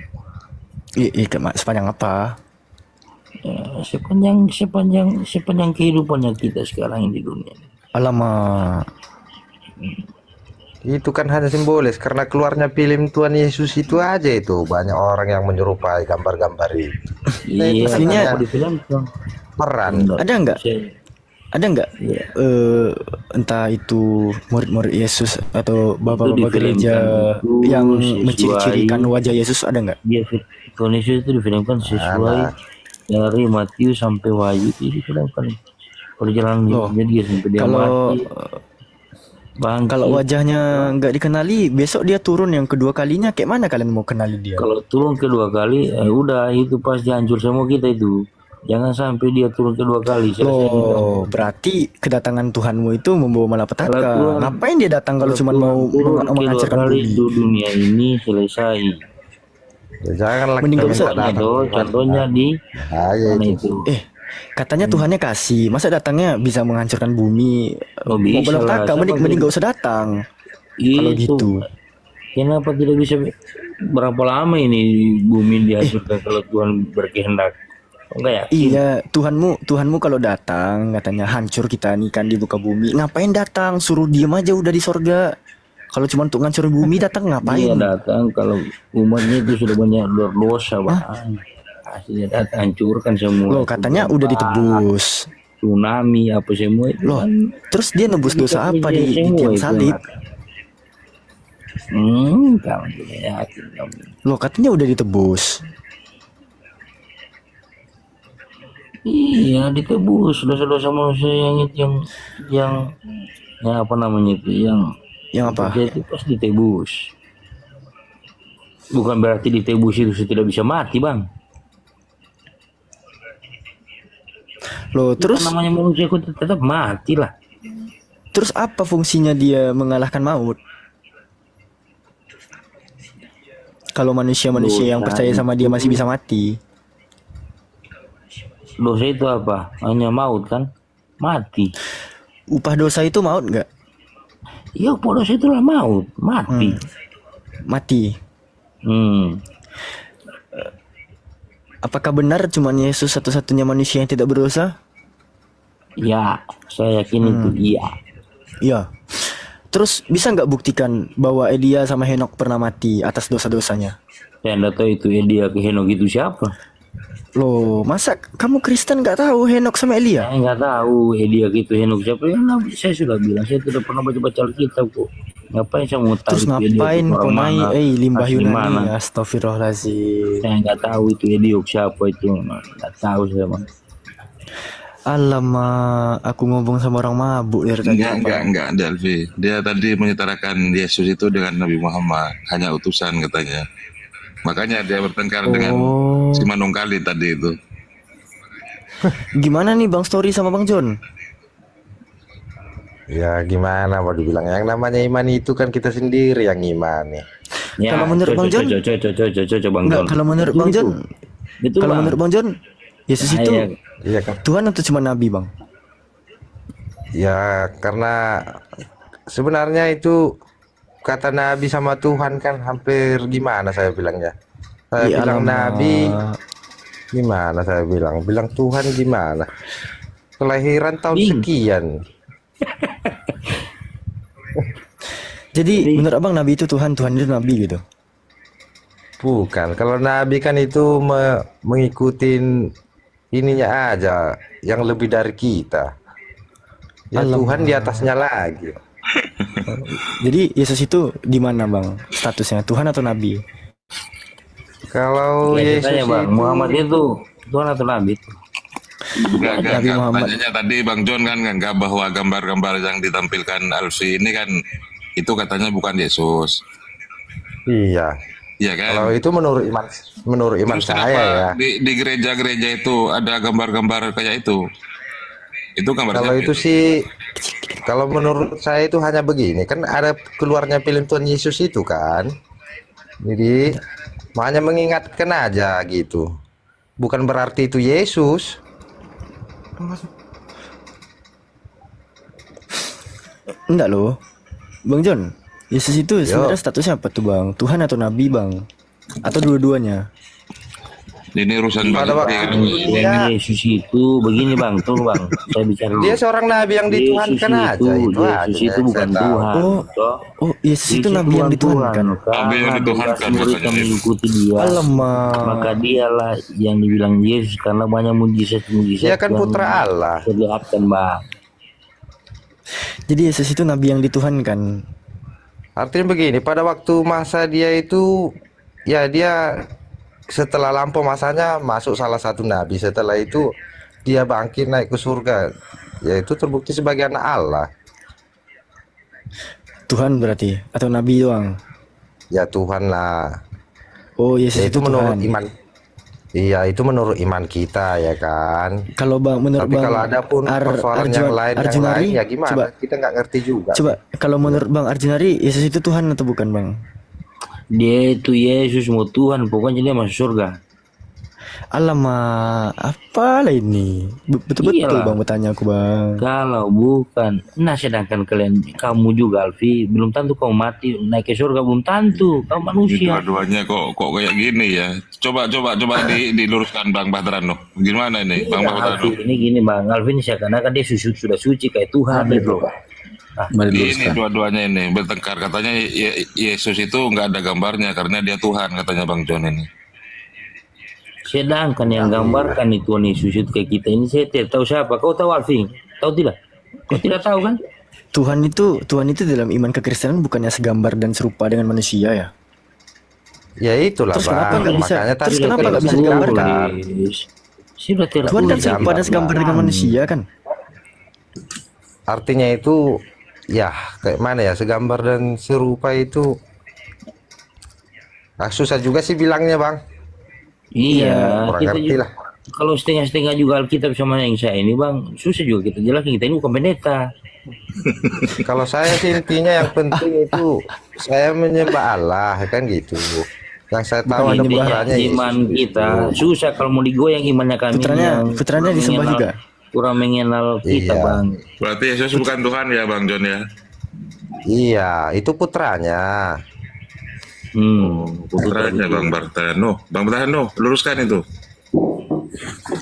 Speaker 5: Sepanjang apa?
Speaker 4: Ya, sepanjang kehidupannya kita sekarang di dunia.
Speaker 5: Alamak.
Speaker 7: Itu kan hanya simbolis karena keluarnya film Tuhan Yesus itu aja itu banyak orang yang menyerupai gambar-gambar itu.
Speaker 4: Iya,
Speaker 5: aslinya-
Speaker 4: kenapa di film bang?
Speaker 7: Peran.
Speaker 5: Ada nggak?
Speaker 4: Saya-
Speaker 5: Ada nggak?
Speaker 4: Iya.
Speaker 5: Entah itu murid-murid Yesus atau bapak-bapak
Speaker 4: difilmkan
Speaker 5: gereja
Speaker 4: itu
Speaker 5: yang
Speaker 4: sesuai-
Speaker 5: menciri-cirikan wajah Yesus, ada nggak?
Speaker 4: Dia Tuhan Yesus itu difilmkan sesuai dari Matius sampai Wahyu, itu difilmkan perjalanan
Speaker 5: Loh,
Speaker 4: hidupnya dia sampai dia
Speaker 5: Kalau
Speaker 4: mati. Bang,
Speaker 5: kalau wajahnya nggak dikenali, besok dia turun yang kedua kalinya, kayak mana kalian mau kenali dia?
Speaker 4: kalau turun kedua kali, udah itu pasti hancur semua kita itu. Jangan sampai dia turun kedua kali.
Speaker 5: Loh, berarti kedatangan Tuhanmu itu membawa malapetaka.
Speaker 4: Kalau Tuhan-
Speaker 5: Ngapain dia datang kalau cuma mau
Speaker 4: turun kedua
Speaker 5: menghancurkan
Speaker 4: kali
Speaker 5: bumi?
Speaker 4: di dunia ini selesai.
Speaker 7: Ya, janganlah
Speaker 5: Mending
Speaker 7: kita
Speaker 5: nggak usah.
Speaker 7: minta datang.
Speaker 4: Contohnya di
Speaker 7: Ayo
Speaker 4: mana
Speaker 7: itu.
Speaker 4: itu.
Speaker 5: Katanya Tuhannya kasih, masa datangnya bisa menghancurkan bumi?
Speaker 4: Oh,
Speaker 5: Mau
Speaker 4: bisa lah.
Speaker 5: malapetaka, mending
Speaker 4: Sama
Speaker 5: nggak usah datang. Kalau
Speaker 4: Itu.
Speaker 5: gitu.
Speaker 4: Kenapa tidak bisa berapa lama ini bumi dihancurkan kalau Tuhan berkehendak? Enggak ya?
Speaker 5: Iya, Tuhanmu kalau datang katanya hancur kita nih kan di muka bumi. Ngapain datang? Suruh diem aja udah di sorga. Kalau cuma untuk ngancurin bumi datang
Speaker 4: Dia
Speaker 5: ngapain?
Speaker 4: datang kalau umatnya itu sudah banyak berdosa bang. Dia datang hancurkan semua.
Speaker 5: Loh, katanya udah ditebus.
Speaker 4: Tsunami apa semua itu.
Speaker 5: Loh,
Speaker 4: kan
Speaker 5: terus dia nebus dosa apa di
Speaker 4: semua
Speaker 5: tiang
Speaker 4: itu
Speaker 5: salib?
Speaker 4: Kamu tidak yakin kamu.
Speaker 5: Loh, katanya udah ditebus.
Speaker 4: Iya ditebus dosa-dosa manusia yang apa namanya itu
Speaker 5: Yang apa?
Speaker 4: dia itu pasti ditebus. Bukan berarti ditebus itu tidak bisa mati bang.
Speaker 5: Loh, terus
Speaker 4: Kan namanya manusia itu tetap mati lah.
Speaker 5: Terus apa fungsinya dia mengalahkan maut? Kalau manusia-manusia yang percaya sama dia masih bisa mati.
Speaker 4: Dosa itu apa? Hanya maut kan? Mati.
Speaker 5: Upah dosa itu maut nggak?
Speaker 4: Iya, upah dosa itulah maut, mati.
Speaker 5: Mati. Apakah benar cuma Yesus satu-satunya manusia yang tidak berdosa?
Speaker 4: Ya, saya yakin itu iya.
Speaker 5: Iya. Terus bisa nggak buktikan bahwa Elia sama Henok pernah mati atas dosa-dosanya?
Speaker 4: Saya nggak tahu itu Elia ke Henok itu siapa.
Speaker 5: Loh, masa kamu Kristen nggak tahu Henok sama Elia?
Speaker 4: Saya nggak tahu Elia itu Henok siapa. Ya, saya sudah bilang saya tidak pernah baca Alkitab kok. Ngapain saya mau tahu?
Speaker 5: Terus
Speaker 4: itu Elia
Speaker 5: ngapain
Speaker 4: itu orang
Speaker 5: ponai
Speaker 4: mana,
Speaker 5: limbah
Speaker 4: asli
Speaker 5: Yunani?
Speaker 4: mana?
Speaker 5: Astagfirullahaladzim.
Speaker 4: Saya nggak tahu itu Elia siapa itu. Nggak tahu saya bang.
Speaker 5: Alamak, aku ngomong sama orang mabuk dari tadi.
Speaker 3: Enggak, Delvi. Dia tadi menyetarakan Yesus itu dengan Nabi Muhammad, hanya utusan katanya. Makanya dia bertengkar dengan si Manungkali tadi itu.
Speaker 5: Gimana nih Bang Story sama Bang John?
Speaker 7: Ya gimana mau dibilang, yang namanya iman itu kan kita sendiri yang iman nih.
Speaker 4: Ya,
Speaker 5: Kalau menurut Bang John?
Speaker 4: Bang
Speaker 5: Enggak,
Speaker 4: John.
Speaker 5: kalau menurut Bang John,
Speaker 4: Itu
Speaker 5: kalau
Speaker 4: Bang.
Speaker 5: menurut Bang John, Yesus
Speaker 4: Ah,
Speaker 5: itu
Speaker 4: iya.
Speaker 7: Iya kan?
Speaker 5: Tuhan atau cuma nabi, Bang?
Speaker 7: Ya karena sebenarnya itu kata Nabi sama Tuhan kan hampir gimana saya bilangnya. Saya
Speaker 5: Ya,
Speaker 7: bilang
Speaker 5: alamak.
Speaker 7: Nabi gimana saya bilang Tuhan gimana. Kelahiran tahun sekian.
Speaker 5: Jadi menurut Abang nabi itu Tuhan, Tuhan itu nabi gitu.
Speaker 7: Bukan, kalau Nabi kan itu mengikutin ininya aja, yang lebih dari kita. Ya
Speaker 5: Alamak.
Speaker 7: Tuhan di atasnya lagi.
Speaker 5: Jadi Yesus itu di mana, Bang? Statusnya Tuhan atau nabi?
Speaker 7: Kalau
Speaker 4: Ya,
Speaker 7: Yesus
Speaker 4: tanya, Bang,
Speaker 7: itu
Speaker 4: Muhammad itu Tuhan atau Nabi?
Speaker 3: Enggak.
Speaker 5: Nabi Muhammad.
Speaker 3: Tanyanya tadi Bang John kan nganggap bahwa gambar-gambar yang ditampilkan Alfi ini kan itu katanya bukan Yesus.
Speaker 7: iya.
Speaker 3: Iya kan?
Speaker 7: Kalau itu menurut iman
Speaker 3: Terus
Speaker 7: saya
Speaker 3: kenapa
Speaker 7: ya.
Speaker 3: di gereja-gereja itu ada gambar-gambar kayak itu? Itu gambar
Speaker 7: Kalau
Speaker 3: siapa
Speaker 7: itu sih, kalau menurut saya itu hanya begini, kan ada keluarnya film Tuhan Yesus itu kan. Jadi hanya mengingatkan aja gitu. Bukan berarti itu Yesus.
Speaker 5: Enggak loh. Bang John, Yesus itu sebenarnya statusnya apa tuh, Bang? Tuhan atau nabi, Bang? Atau dua-duanya?
Speaker 3: Ini urusan
Speaker 7: Pada
Speaker 3: banget
Speaker 7: waktu
Speaker 3: ya.
Speaker 7: itu dia,
Speaker 4: Yesus itu begini Bang, tuh Bang, saya bicara dulu.
Speaker 7: dia seorang nabi yang dituhankan aja. Itu aja.
Speaker 4: Yesus itu
Speaker 7: yang
Speaker 4: bukan
Speaker 7: saya tahu.
Speaker 4: Tuhan.
Speaker 5: Oh,
Speaker 4: toh.
Speaker 5: Oh, Yesus itu nabi yang dituhankan.
Speaker 3: Nabi yang dituhankan,
Speaker 4: Mereka
Speaker 3: katanya.
Speaker 4: mengikuti dia.
Speaker 5: Alamak.
Speaker 4: Maka dialah yang dibilang Yesus karena banyak mujizat-mujizat.
Speaker 7: Dia kan
Speaker 4: yang
Speaker 7: putra Allah.
Speaker 4: Terlihatkan Bang.
Speaker 5: Jadi Yesus itu nabi yang dituhankan.
Speaker 7: Artinya begini, pada waktu masa dia itu, ya dia setelah lampau masanya masuk salah satu nabi. Setelah itu dia bangkit naik ke surga. Yaitu terbukti sebagai anak Allah.
Speaker 5: Tuhan berarti atau nabi doang?
Speaker 7: Ya Tuhan lah.
Speaker 5: Oh, Yesus
Speaker 7: Ya
Speaker 5: itu
Speaker 7: itu menurut
Speaker 5: Tuhan.
Speaker 7: iman. Iya, itu menurut iman kita ya kan.
Speaker 5: Kalau Bang menurut
Speaker 7: Tapi
Speaker 5: Bang
Speaker 7: kalau ada pun persoalan yang lain
Speaker 5: Arjunari,
Speaker 7: ya gimana?
Speaker 5: Coba,
Speaker 7: Kita nggak ngerti juga.
Speaker 5: coba kalau menurut Bang Arjunari, Yesus itu Tuhan atau bukan, Bang?
Speaker 4: Dia itu Yesus mau Tuhan, pokoknya dia masuk surga.
Speaker 5: Alamak, apalah ini? Betul-betul
Speaker 4: Iyalah.
Speaker 5: Bang bertanya aku, Bang.
Speaker 4: Kalau bukan, nah sedangkan kamu juga Alfi, belum tentu kamu mati naik ke surga, belum tentu kamu
Speaker 3: Ini
Speaker 4: manusia.
Speaker 3: dua-duanya kok kayak gini ya. Coba diluruskan Bang Badrano. Gimana ini Bang
Speaker 4: Alfi
Speaker 3: Badrano?
Speaker 4: ini gini Bang, Alfi ini seakan-akan dia sudah suci kayak Tuhan gitu.
Speaker 3: Ini dua-duanya ini bertengkar, katanya Yesus itu nggak ada gambarnya karena dia Tuhan, katanya Bang John ini.
Speaker 4: Sedangkan yang gambarkan itu Tuhan Yesus itu kayak kita ini saya tidak tahu siapa. Kau tahu Alfi? Tahu tidak? Kau tidak tahu kan?
Speaker 5: Tuhan itu dalam iman kekristenan bukannya segambar dan serupa dengan manusia ya?
Speaker 7: Ya itulah
Speaker 5: Terus kenapa
Speaker 7: Bang.
Speaker 5: nggak bisa-
Speaker 7: Makanya
Speaker 5: terus
Speaker 7: tadi
Speaker 5: kenapa
Speaker 7: kita
Speaker 5: nggak bisa
Speaker 7: sudah
Speaker 5: digambarkan?
Speaker 7: bilang.
Speaker 4: Sudah tidak
Speaker 5: Tuhan kan
Speaker 4: boleh
Speaker 5: serupa dan segambar dengan manusia kan?
Speaker 7: Artinya itu ya kayak mana ya, segambar dan serupa itu susah juga sih bilangnya Bang.
Speaker 4: Iya,
Speaker 7: Kurang
Speaker 4: kita
Speaker 7: ngerti
Speaker 4: juga,
Speaker 7: lah.
Speaker 4: kalau setengah-setengah juga Alkitab sama yang saya ini Bang, susah juga kita jelaskan, kita ini bukan pendeta.
Speaker 7: Kalau saya sih intinya yang penting itu saya menyembah Allah kan gitu. Yang saya tahu ada
Speaker 4: Intinya
Speaker 7: putranya
Speaker 4: iman
Speaker 7: Yesus
Speaker 4: kita
Speaker 7: itu.
Speaker 4: susah kalau mau digoyang imannya kami
Speaker 5: Putranya
Speaker 4: yang
Speaker 5: disembah
Speaker 4: mengenal-
Speaker 5: juga.
Speaker 4: kurang mengenal kita
Speaker 7: Iya.
Speaker 4: bang.
Speaker 3: Berarti Yesus bukan Tuhan ya Bang John ya?
Speaker 7: Iya, itu putranya.
Speaker 3: Putranya Bang Bartano. Bang Bartano, luruskan itu.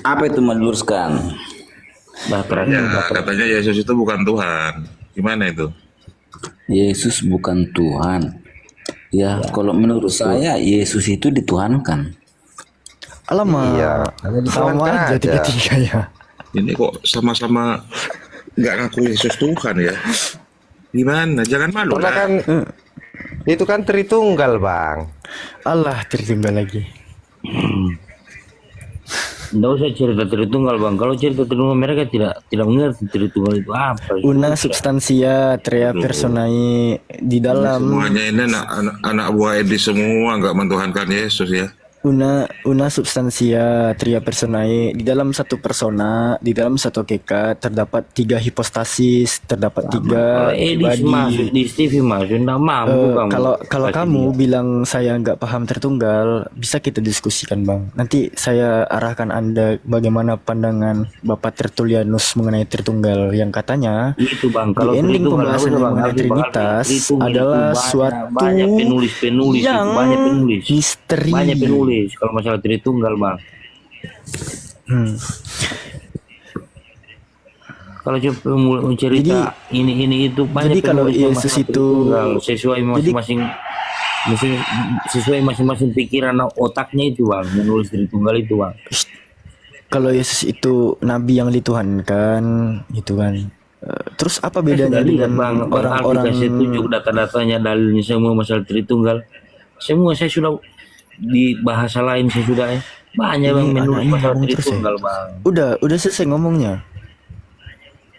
Speaker 1: Apa itu meluruskan?
Speaker 4: Bahtera
Speaker 3: Ya, katanya Yesus itu bukan Tuhan. Gimana itu?
Speaker 1: Yesus bukan Tuhan. Ya, kalau menurut saya Yesus itu dituhankan.
Speaker 5: Alamak.
Speaker 7: Iya, hanya
Speaker 5: Sama
Speaker 7: dituhankan
Speaker 5: aja
Speaker 7: aja.
Speaker 5: tiga-tiga ya.
Speaker 3: Ini kok sama-sama nggak ngaku Yesus Tuhan ya? Gimana? Jangan malu
Speaker 7: Karena
Speaker 3: lah.
Speaker 7: kan itu kan Tritunggal, Bang.
Speaker 5: Allah tertinggal lagi.
Speaker 4: Nggak usah cerita Tritunggal bang. Kalau cerita Tritunggal mereka tidak mengerti Tritunggal itu apa.
Speaker 5: Una substansia tria personae di dalam
Speaker 3: Semuanya ini anak buah Edi semua nggak mentuhankan Yesus ya.
Speaker 5: una substansia tria personae di dalam satu persona, di dalam satu hakikat terdapat tiga hipostasis, terdapat tiga
Speaker 4: Kalau Edis masuk
Speaker 5: pribadi.
Speaker 4: di TV masuk nggak mampu kamu.
Speaker 5: Kalau
Speaker 4: Kasih
Speaker 5: kamu
Speaker 4: dia.
Speaker 5: bilang saya nggak paham tertunggal, bisa kita diskusikan bang. Nanti saya arahkan anda bagaimana pandangan Bapak Tertullianus mengenai tertunggal yang katanya
Speaker 4: Itu bang, kalau
Speaker 5: di ending
Speaker 4: Tritunggal
Speaker 5: pembahasan
Speaker 4: nggak usah,
Speaker 5: mengenai
Speaker 4: Habis, Bang.
Speaker 5: Trinitas
Speaker 4: Tritunggal
Speaker 5: adalah
Speaker 4: itu
Speaker 5: suatu
Speaker 4: banyak penulis
Speaker 5: yang
Speaker 4: banyak penulis
Speaker 5: misteri.
Speaker 4: kalau masalah Tritunggal bang.
Speaker 5: Hmm.
Speaker 4: Kalau coba mau cerita ini itu banyak
Speaker 5: jadi kalau
Speaker 4: penulis yang
Speaker 5: Yesus
Speaker 4: masalah
Speaker 5: itu-
Speaker 4: Tritunggal, sesuai sesuai masing-masing pikiran otaknya itu bang, menulis Tritunggal itu bang.
Speaker 5: Kalau Yesus itu nabi yang dituhankan gitu kan. Terus apa
Speaker 4: Saya
Speaker 5: bedanya
Speaker 4: sudah lihat
Speaker 5: dengan
Speaker 4: bang,
Speaker 5: orang-orang
Speaker 4: saya tunjuk data-datanya, dalilnya semua masalah Tritunggal. Semua saya sudah di bahasa lain saya sudah banyak bang
Speaker 5: Ini
Speaker 4: menulis
Speaker 5: anaknya
Speaker 4: masalah
Speaker 5: ngomong terus ya?
Speaker 4: Tritunggal bang.
Speaker 5: Udah selesai ngomongnya.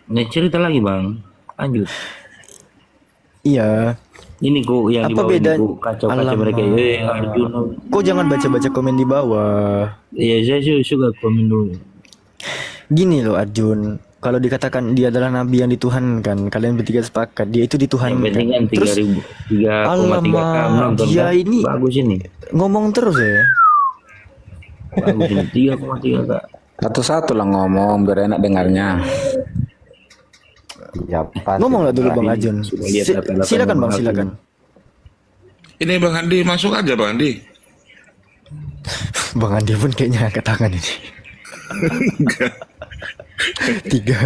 Speaker 4: Nah, cerita lagi bang, lanjut.
Speaker 5: Iya.
Speaker 4: Ini kok yang di
Speaker 5: Apa
Speaker 4: bawah ini
Speaker 5: beda-
Speaker 4: kok kacau-kacau
Speaker 5: Alamak.
Speaker 4: mereka. Arjun,
Speaker 5: Kok jangan baca-baca komen di bawah.
Speaker 4: ya saya suka komen dulu.
Speaker 5: Gini loh Arjun, kalau dikatakan dia adalah nabi yang dituhankan, kalian bertiga sepakat dia itu
Speaker 4: Yang
Speaker 5: dituhankan.
Speaker 4: penting kan
Speaker 5: Terus
Speaker 4: 3,3
Speaker 5: alamak,
Speaker 4: nonton
Speaker 5: dia
Speaker 4: kan?
Speaker 5: ini-
Speaker 4: Bagus ini.
Speaker 5: ngomong terus ya.
Speaker 4: Bagus ini 3,3 kak.
Speaker 1: Satu-satu lah ngomong biar enak dengarnya.
Speaker 7: Ya, pasti.
Speaker 5: Ngomonglah dulu Bang Arjun.
Speaker 4: Sudah lihat data-data
Speaker 5: Silakan Bang,
Speaker 4: Bang Arjun.
Speaker 5: silakan.
Speaker 3: Ini Bang Andi masuk aja Bang Andi.
Speaker 5: Bang Andi pun kayaknya angkat tangan ini. tiga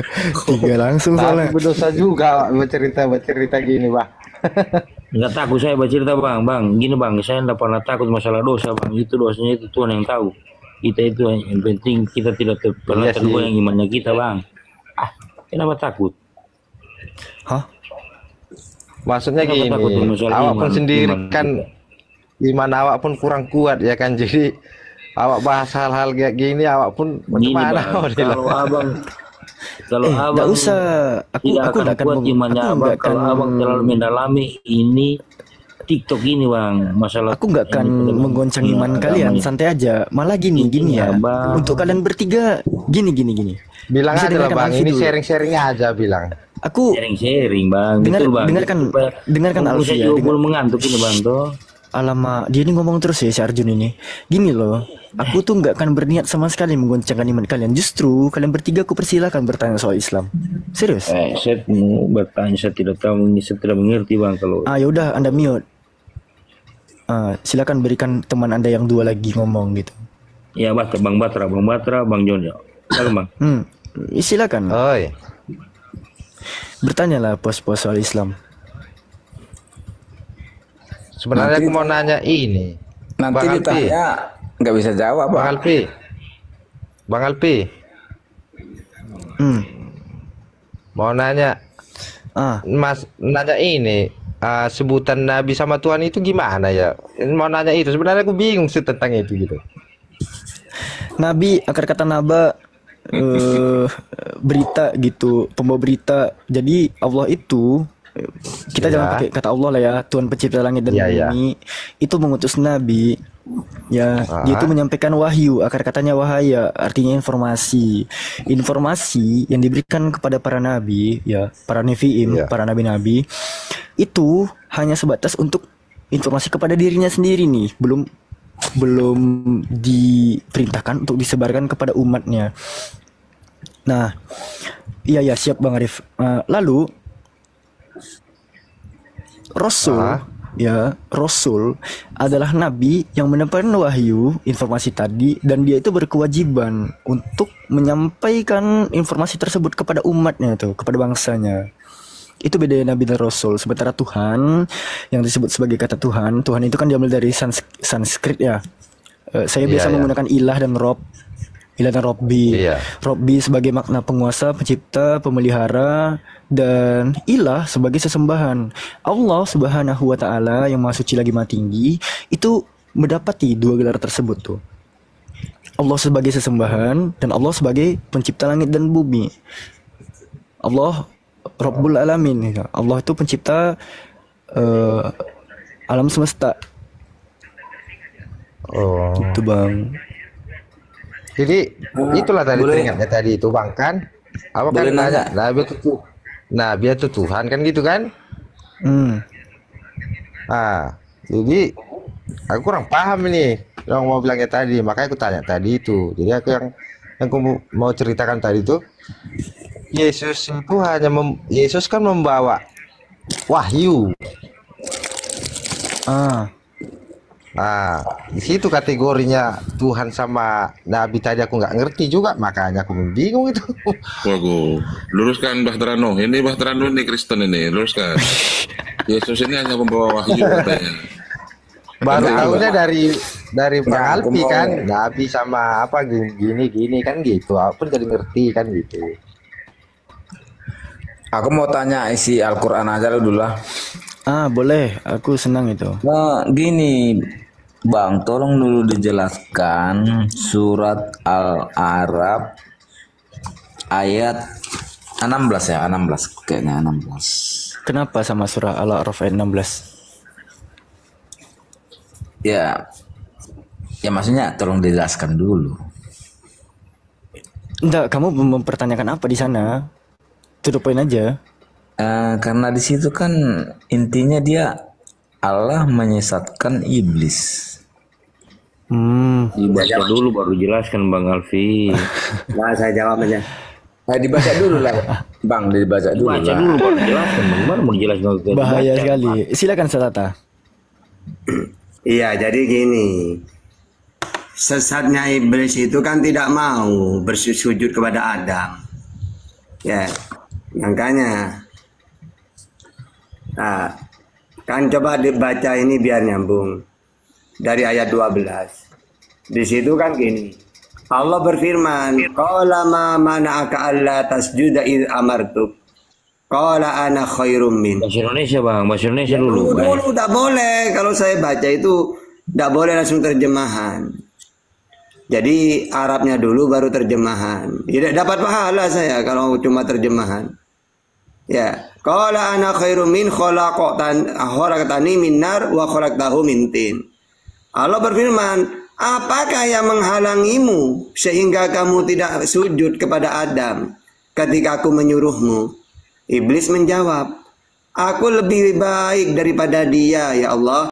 Speaker 5: langsung
Speaker 7: Tapi
Speaker 5: soalnya.
Speaker 7: berdosa juga bercerita gini, Bang.
Speaker 4: Nggak takut saya bercerita bang. Gini bang, saya nggak pernah takut masalah dosa bang. Itu dosanya itu Tuhan yang tahu. Kita itu yang penting kita tidak pernah
Speaker 7: Iya sih.
Speaker 4: tergoyang imannya kita bang. Kenapa takut?
Speaker 5: Hah?
Speaker 7: Maksudnya
Speaker 4: Kenapa
Speaker 7: gini,
Speaker 4: takut masalah
Speaker 7: awak pun
Speaker 4: iman?
Speaker 7: sendiri
Speaker 4: Iman
Speaker 7: kan iman awak pun kurang kuat ya kan. Jadi awak bahas hal-hal kayak gini awak pun
Speaker 4: Gini
Speaker 7: bagaimana?
Speaker 4: bang, kalau abang
Speaker 5: Nggak usah. Aku
Speaker 4: tidak
Speaker 5: nggak akan
Speaker 4: kuat imannya
Speaker 5: aku
Speaker 4: abang
Speaker 5: nggak akan
Speaker 4: kalau abang terlalu mendalami ini TikTok ini bang, masalah
Speaker 5: aku nggak akan
Speaker 4: ini,
Speaker 5: menggoncang
Speaker 4: ini
Speaker 5: iman
Speaker 4: agama
Speaker 5: kalian,
Speaker 4: ini.
Speaker 5: santai aja. Malah gini
Speaker 4: Intinya,
Speaker 5: ya.
Speaker 4: Bang.
Speaker 5: Untuk kalian bertiga gini.
Speaker 7: Bilang
Speaker 5: Bisa
Speaker 7: aja lah
Speaker 5: dengarkan
Speaker 7: Bang,
Speaker 5: Alfi
Speaker 7: ini
Speaker 5: dulu.
Speaker 7: sharing-sharing aja bilang.
Speaker 5: Aku
Speaker 4: Sharing bang, betul bang.
Speaker 5: dengarkan
Speaker 4: Mumpung
Speaker 5: Alfi
Speaker 4: saya
Speaker 5: ya.
Speaker 4: juga belum mengantuk ini bang toh.
Speaker 5: Alamak, dia ini ngomong terus ya si Arjun ini. Gini loh, aku tuh nggak akan berniat sama sekali menggoncangkan iman kalian. Justru kalian bertiga aku persilakan bertanya soal Islam. Serius?
Speaker 4: Saya mau bertanya, saya tidak tahu, saya tidak mengerti bang kalau.
Speaker 5: Ya udah, Anda mute. Silakan berikan teman Anda yang dua lagi ngomong gitu.
Speaker 4: Ya bang Batra, bang Jonjo. Halo bang.
Speaker 5: Silakan.
Speaker 7: Oi.
Speaker 5: Bertanyalah pos-pos soal Islam.
Speaker 7: Sebenarnya aku mau nanya ini.
Speaker 1: Nanti
Speaker 7: Bang Alpi.
Speaker 1: ditanya nggak bisa jawab
Speaker 7: Bang
Speaker 1: Bang.
Speaker 7: Alpi. Bang Alpi, mau nanya Mas, nanya ini sebutan Nabi sama Tuhan itu gimana ya? Mau nanya itu. Sebenarnya aku bingung sih tentang itu gitu.
Speaker 5: Nabi, akar kata naba, berita gitu, pembawa berita. Jadi Allah itu kita jangan pakai kata Allah lah ya, Tuhan pencipta langit dan bumi, itu mengutus nabi. Ya, dia itu menyampaikan wahyu, akar katanya wahaya, artinya informasi. Informasi yang diberikan kepada para nabi, ya, para neviim, para nabi-nabi, itu hanya sebatas untuk informasi kepada dirinya sendiri nih, belum diperintahkan untuk disebarkan kepada umatnya. Nah, iya siap Bang Arif. Lalu Rasul adalah nabi yang mendapatkan wahyu informasi tadi, dan dia itu berkewajiban untuk menyampaikan informasi tersebut kepada umatnya tuh, kepada bangsanya. Itu bedanya nabi dan rasul. Sementara Tuhan yang disebut sebagai kata Tuhan itu kan diambil dari Sanskrit ya. Saya biasa menggunakan ilah dan rob. Ilah dan Robbi. Robbi sebagai makna penguasa, pencipta, pemelihara, dan ilah sebagai sesembahan. Allah Subhanahu wa taala yang Maha Suci lagi Maha Tinggi itu mendapati dua gelar tersebut tuh. Allah sebagai sesembahan dan Allah sebagai pencipta langit dan bumi. Allah Rabbul Alamin. Allah itu pencipta alam semesta.
Speaker 7: Oh.
Speaker 5: Itu Bang.
Speaker 7: Jadi itulah tadi teringatnya tadi itu Bang kan. Apa kan nanya, Nabi itu Tuhan kan gitu kan? Jadi aku kurang paham ini yang mau bilangnya tadi, makanya aku tanya tadi itu. Jadi aku yang aku mau ceritakan tadi itu, Yesus itu Yesus kan membawa wahyu. Di situ kategorinya Tuhan sama Nabi tadi aku nggak ngerti juga, makanya aku bingung itu.
Speaker 3: Waduh, luruskan Mbah Terano. Ini Mbah Terano ini Kristen ini, luruskan. Yesus ini hanya membawa wahyu katanya.
Speaker 7: Baru tahunya dari Bang Alfi kan, Nabi sama apa gini kan gitu. Aku jadi ngerti kan gitu.
Speaker 8: Aku mau tanya isi Al-Quran aja dulu lah.
Speaker 5: Boleh, aku senang itu.
Speaker 8: Nah, gini Bang, tolong dulu dijelaskan surat Al-A'raf ayat 16 ya, 16 kayaknya 16.
Speaker 5: Kenapa sama surah Al-A'raf ayat 16?
Speaker 8: Ya maksudnya tolong dijelaskan dulu.
Speaker 5: Enggak, kamu mempertanyakan apa di sana? To the point aja.
Speaker 8: Karena di situ kan intinya dia Allah menyesatkan iblis.
Speaker 4: Dibaca dulu baru jelaskan Bang Alfi.
Speaker 2: Nah, saya jawab aja.
Speaker 8: Dibaca dulu lah Bang, dibaca dulu lah.
Speaker 4: Dulu baru jelaskan. Bagaimana mau jelaskan?
Speaker 5: Bahaya sekali. Silakan Salata.
Speaker 2: Iya, jadi gini. Sesatnya iblis itu kan tidak mau bersujud kepada Adam. Ya, makanya. Nah, kan coba dibaca ini biar nyambung. Dari ayat 12. Di situ kan gini. Allah berfirman, "Qala ma mana'aka alla tasjuda id amartuk." Qala ana khairum min.
Speaker 4: Bahasa Indonesia Bang, bahasa Indonesia dulu.
Speaker 2: Dulu tak boleh. Kalau saya baca itu tak boleh langsung terjemahan. Jadi Arabnya dulu baru terjemahan. Tidak dapat pahala saya kalau cuma terjemahan. Ya, qala ana khairum min khalaqtani min nar wa khalaqtahu min tin. Allah berfirman, apakah yang menghalangimu sehingga kamu tidak sujud kepada Adam ketika aku menyuruhmu? Iblis menjawab, aku lebih baik daripada dia ya Allah.